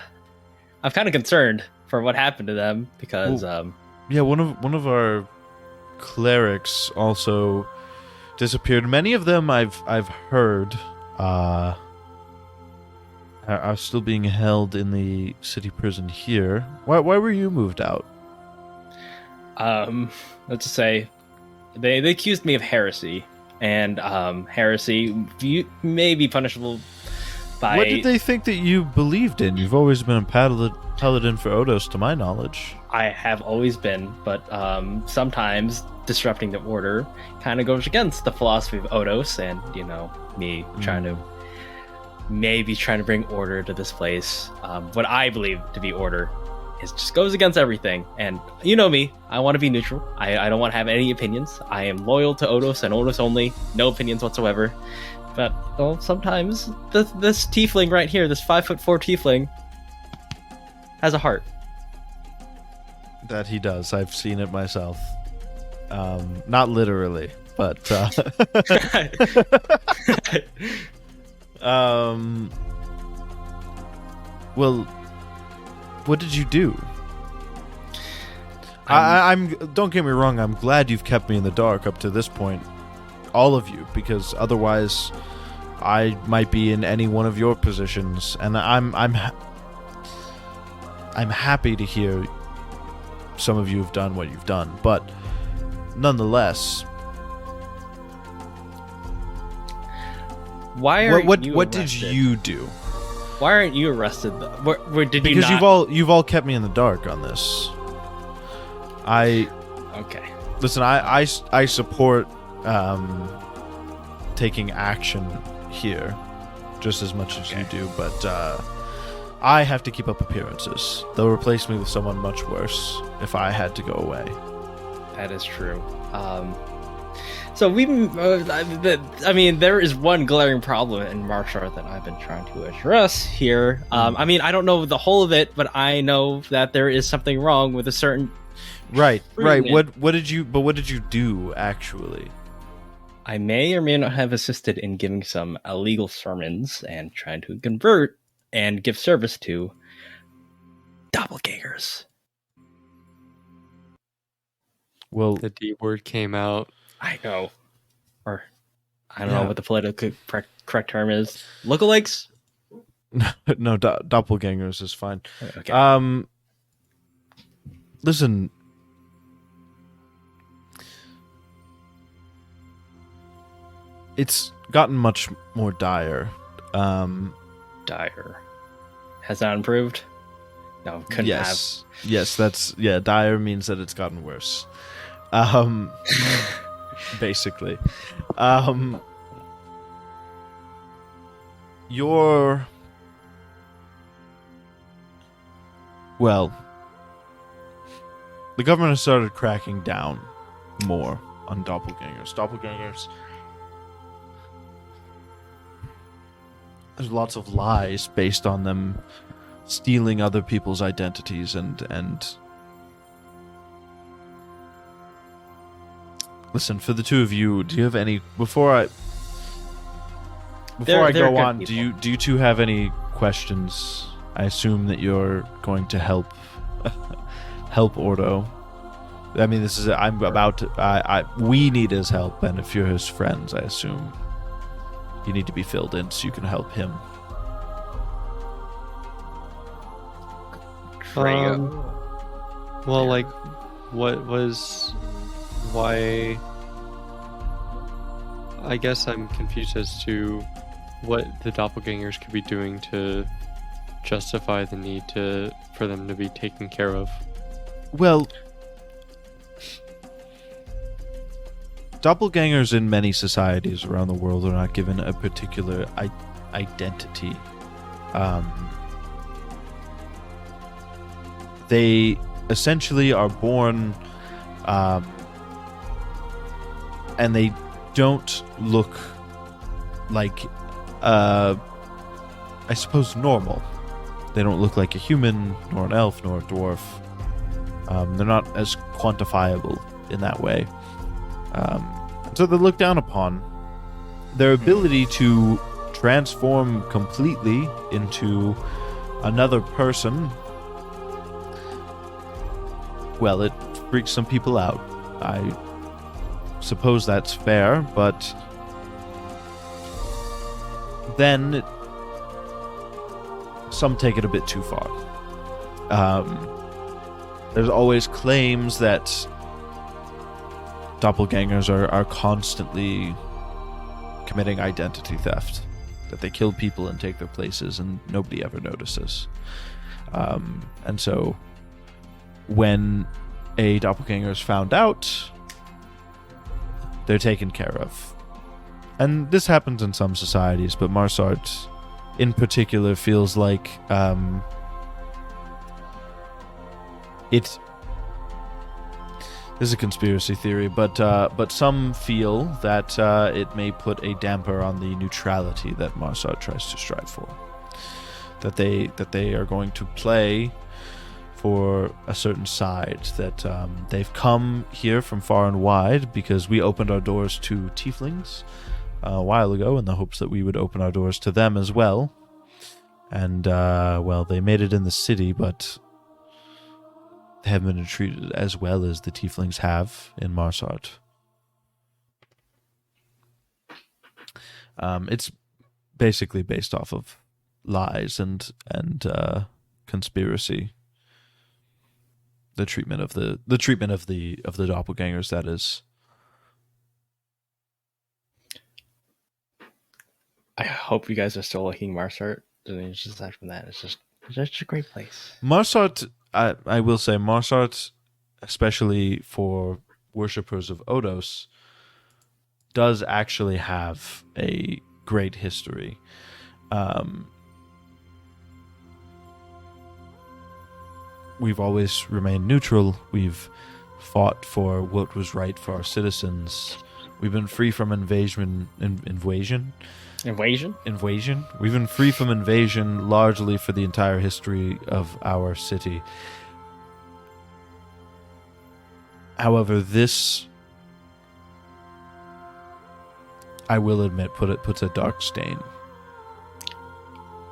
kind of concerned for what happened to them because yeah, one of our clerics also disappeared. Many of them I've heard are still being held in the city prison here. Why were you moved out? Let's just say they accused me of heresy, and heresy may be punishable by. What did they think that you believed in? You've always been a paladin for Odos, to my knowledge. I have always been, but sometimes disrupting the order kind of goes against the philosophy of Odos, and me trying to bring order to this place. What I believe to be order just goes against everything, and you know me, I want to be neutral. I don't want to have any opinions. I am loyal to Odos and Odos only, no opinions whatsoever. But sometimes this tiefling right here, this 5'4" tiefling, has a heart. That he does. I've seen it myself. Not literally, but well, what did you do? I'm don't get me wrong, I'm glad you've kept me in the dark up to this point, all of you, because otherwise I might be in any one of your positions, and I'm happy to hear some of you have done what you've done, but nonetheless, what did you do? Why aren't you arrested? Because you've all kept me in the dark on this. Okay. Listen, I support taking action here just as much as you do, but I have to keep up appearances. They'll replace me with someone much worse if I had to go away. That is true. So I mean, there is one glaring problem in Marsart that I've been trying to address here. I mean, I don't know the whole of it, but I know that there is something wrong with a certain. Right. treatment. What did you do actually? I may or may not have assisted in giving some illegal sermons and trying to convert and give service to doppelgangers. Well, The D word came out. I know. Or, I don't know what the politically correct term is. Lookalikes? no, doppelgangers is fine. Okay. Listen. It's gotten much more dire. Dire. Has that improved? No, couldn't have. Yes, dire means that it's gotten worse. Basically. The government has started cracking down more on doppelgangers. There's lots of lies based on them stealing other people's identities and listen, for the two of you, do you have any before I go on, do you two have any questions? I assume that you're going to help Orto. I mean, we need his help, and if you're his friends, I assume you need to be filled in so you can help him. Well, like, why? I guess I'm confused as to what the doppelgangers could be doing to justify the need for them to be taken care of. Well, doppelgangers in many societies around the world are not given a particular identity. They essentially are born, and they don't look like, I suppose, normal. They don't look like a human, nor an elf, nor a dwarf. They're not as quantifiable in that way. So they're looked down upon. Their ability to transform completely into another person, well, it freaks some people out. I suppose that's fair, but then some take it a bit too far. There's always claims that doppelgangers are constantly committing identity theft, that they kill people and take their places and nobody ever notices. And so when a doppelganger is found out, they're taken care of. And this happens in some societies, but Marsart in particular feels like this is a conspiracy theory, but some feel that it may put a damper on the neutrality that Marsart tries to strive for. That they are going to play for a certain side, that they've come here from far and wide because we opened our doors to tieflings a while ago in the hopes that we would open our doors to them as well. And, well, they made it in the city, but they haven't been treated as well as the tieflings have in Marsart. It's basically based off of lies and conspiracy. The treatment of the doppelgangers, that is. I hope you guys are still liking Marsart. Just aside from that, it's just a great place. Marsart, I will say, Marsart, especially for worshippers of Odos, does actually have a great history. We've always remained neutral. We've fought for what was right for our citizens. We've been free from invasion. Invasion? We've been free from invasion largely for the entire history of our city. However, this, I will admit, puts a dark stain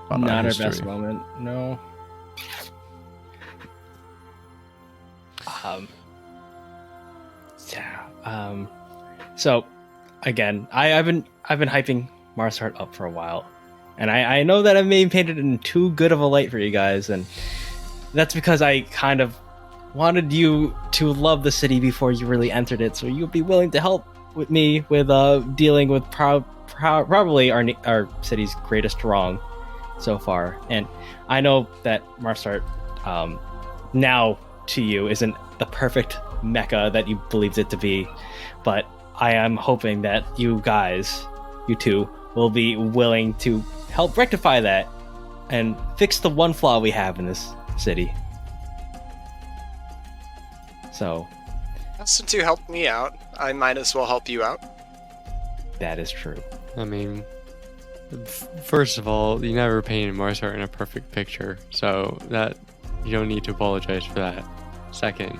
on Not our our history. best moment. No. So, again, I've been hyping Marsart up for a while, and I know that I've maybe painted it in too good of a light for you guys, and that's because I kind of wanted you to love the city before you really entered it, so you'll be willing to help with me with dealing with probably our city's greatest wrong so far. And I know that Marsart now to you isn't the perfect mecca that you believed it to be, but I am hoping that you two, will be willing to help rectify that and fix the one flaw we have in this city. So, Since you helped me out, I might as well help you out. that is true. I mean, first of all, you never painted Marsart in a perfect picture, so that you don't need to apologize for that. Second,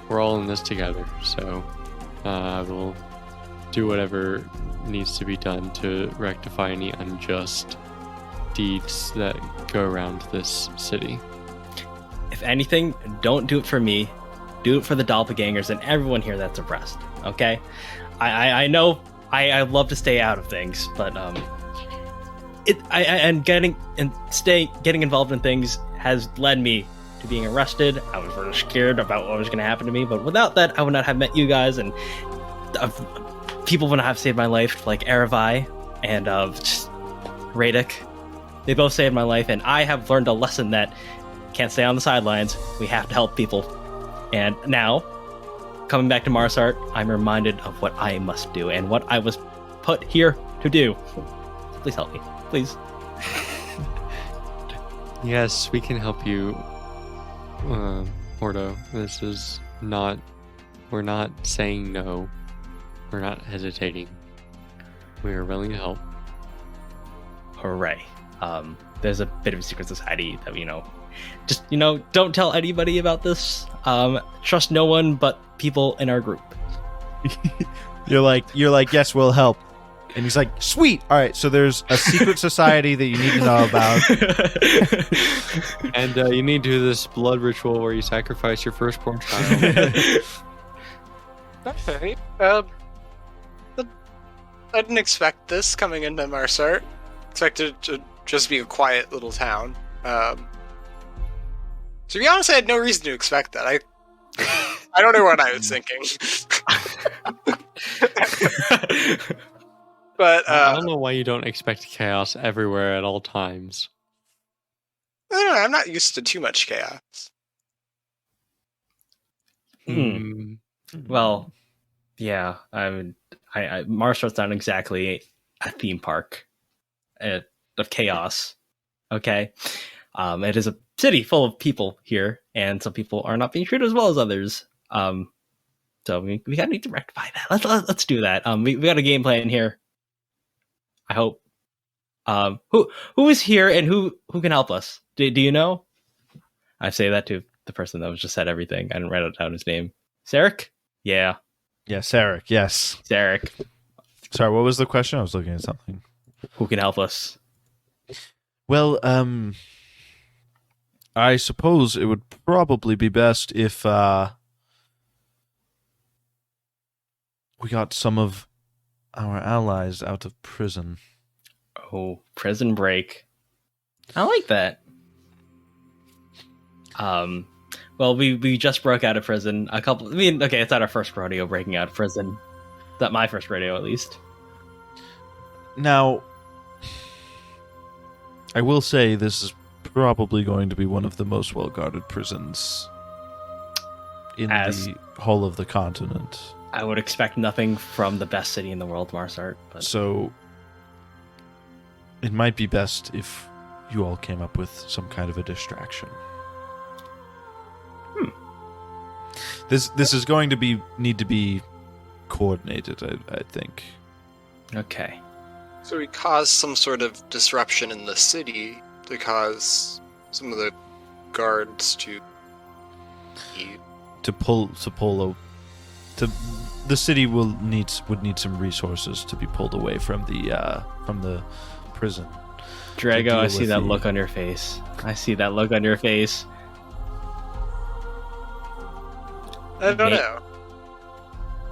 we're all in this together, so I will do whatever needs to be done to rectify any unjust deeds that go around this city. If anything, don't do it for me. Do it for the doppelgangers and everyone here that's oppressed. Okay? I know I love to stay out of things, but getting involved in things has led me to being arrested. I was really scared about what was going to happen to me, but without that, I would not have met you guys, and people would not have saved my life, like Erevi and Radek. They both saved my life, and I have learned a lesson that can't stay on the sidelines. We have to help people. And now, coming back to Marsart, I'm reminded of what I must do and what I was put here to do. Please help me. Please. Yes, we can help you, Orto. This is not... We're not saying no. We're not hesitating. We are willing to help. Hooray. There's a bit of a secret society that, just, don't tell anybody about this. Trust no one but people in our group. You're like, yes, we'll help. And he's like, sweet. All right, so there's a secret society that you need to know about. And you need to do this blood ritual where you sacrifice your firstborn child. Okay. I didn't expect this coming into Marsart. Expected it to just be a quiet little town. To be honest, I had no reason to expect that. I don't know what I was thinking. But I don't know why you don't expect chaos everywhere at all times. I don't know, I'm not used to too much chaos. Well, yeah, Marshart's not exactly a theme park of chaos. Okay, it is a city full of people here, and some people are not being treated as well as others. So we gotta need to rectify that. Let's do that. We got a game plan here. I hope. Who is here and who can help us? Do you know? I say that to the person that was just said everything. I didn't write down his name. Sarek? Yeah. Yeah, Sarek, yes. Sarek. Sorry, what was the question? I was looking at something. Who can help us? Well, I suppose it would probably be best if we got some of our allies out of prison. Oh, prison break. I like that. Well, we just broke out of prison it's not our first rodeo breaking out of prison. Not my first rodeo, at least. Now, I will say this is probably going to be one of the most well-guarded prisons in the whole of the continent. I would expect nothing from the best city in the world, Marsart. But... So, it might be best if you all came up with some kind of a distraction. This is going to need to be coordinated, I think. Okay. So we cause some sort of disruption in the city to cause some of the guards to leave. The city would need some resources to be pulled away from the prison. Drago, deal I see with that the- look on your face. I see that look on your face. I don't May- know.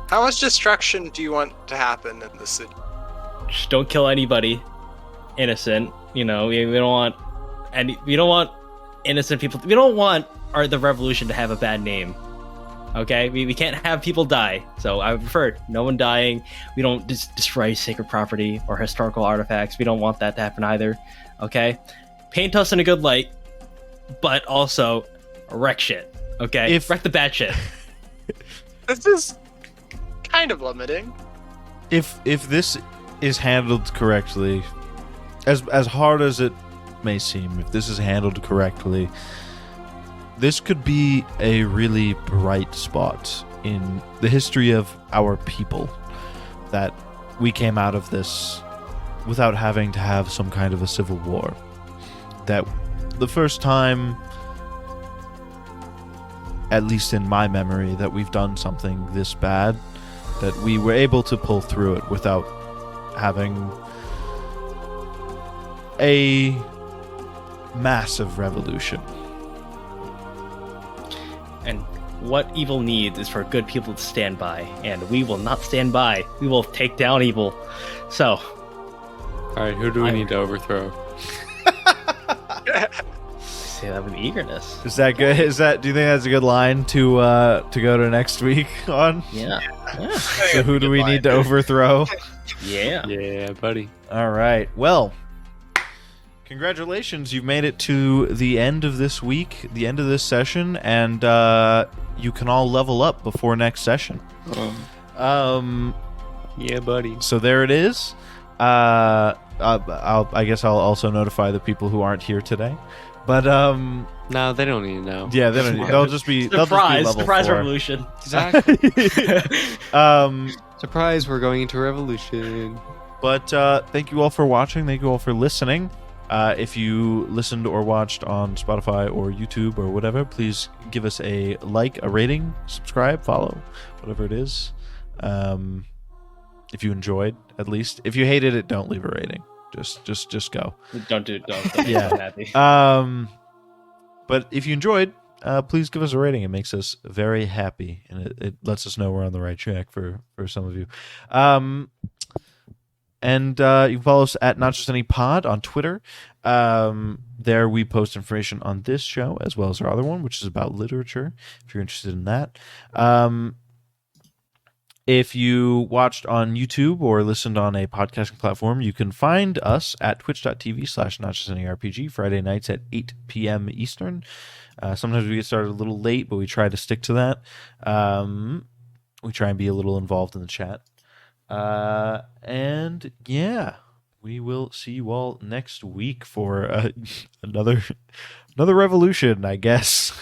How much destruction do you want to happen in the city? Just don't kill anybody innocent. You know, we don't want innocent people. We don't want the revolution to have a bad name. Okay, we can't have people die. So I prefer no one dying. We don't destroy sacred property or historical artifacts. We don't want that to happen either. Okay, paint us in a good light, but also wreck shit. Okay, wreck the bad shit. This is kind of limiting. If this is handled correctly, as hard as it may seem, if this is handled correctly, this could be a really bright spot in the history of our people, that we came out of this without having to have some kind of a civil war. That the first time, at least in my memory, that we've done something this bad, that we were able to pull through it without having a massive revolution. And what evil needs is for good people to stand by, and we will not stand by. We will take down evil. So, All right, who do we need to overthrow? I say that with eagerness. Is that good? Do you think that's a good line to go to next week on? Yeah. Yeah. So who do we need to overthrow? Yeah. Yeah, buddy. All right. Well, congratulations. You've made it to the end of this week, the end of this session, and you can all level up before next session. Yeah, buddy. So there it is. I guess I'll also notify the people who aren't here today. But No, they don't need to know. yeah, they'll just be Surprise! level Surprise 4. revolution. Exactly. Um, Surprise, we're going into revolution. But thank you all for watching. Thank you all for listening. If you listened or watched on Spotify or YouTube or whatever, please give us a like, a rating, subscribe, follow, whatever it is. If you enjoyed, at least. If you hated it, don't leave a rating. Just go. Don't be Yeah. so happy. But if you enjoyed, please give us a rating. It makes us very happy, and it lets us know we're on the right track for some of you. And you can follow us at Not Just Any Pod on Twitter. There we post information on this show as well as our other one, which is about literature, if you're interested in that. If you watched on YouTube or listened on a podcasting platform, you can find us at twitch.tv/NotJustAnyRPG Friday nights at 8 p.m. Eastern. Sometimes we get started a little late, but we try to stick to that. We try and be a little involved in the chat. And yeah, we will see you all next week for another revolution, I guess.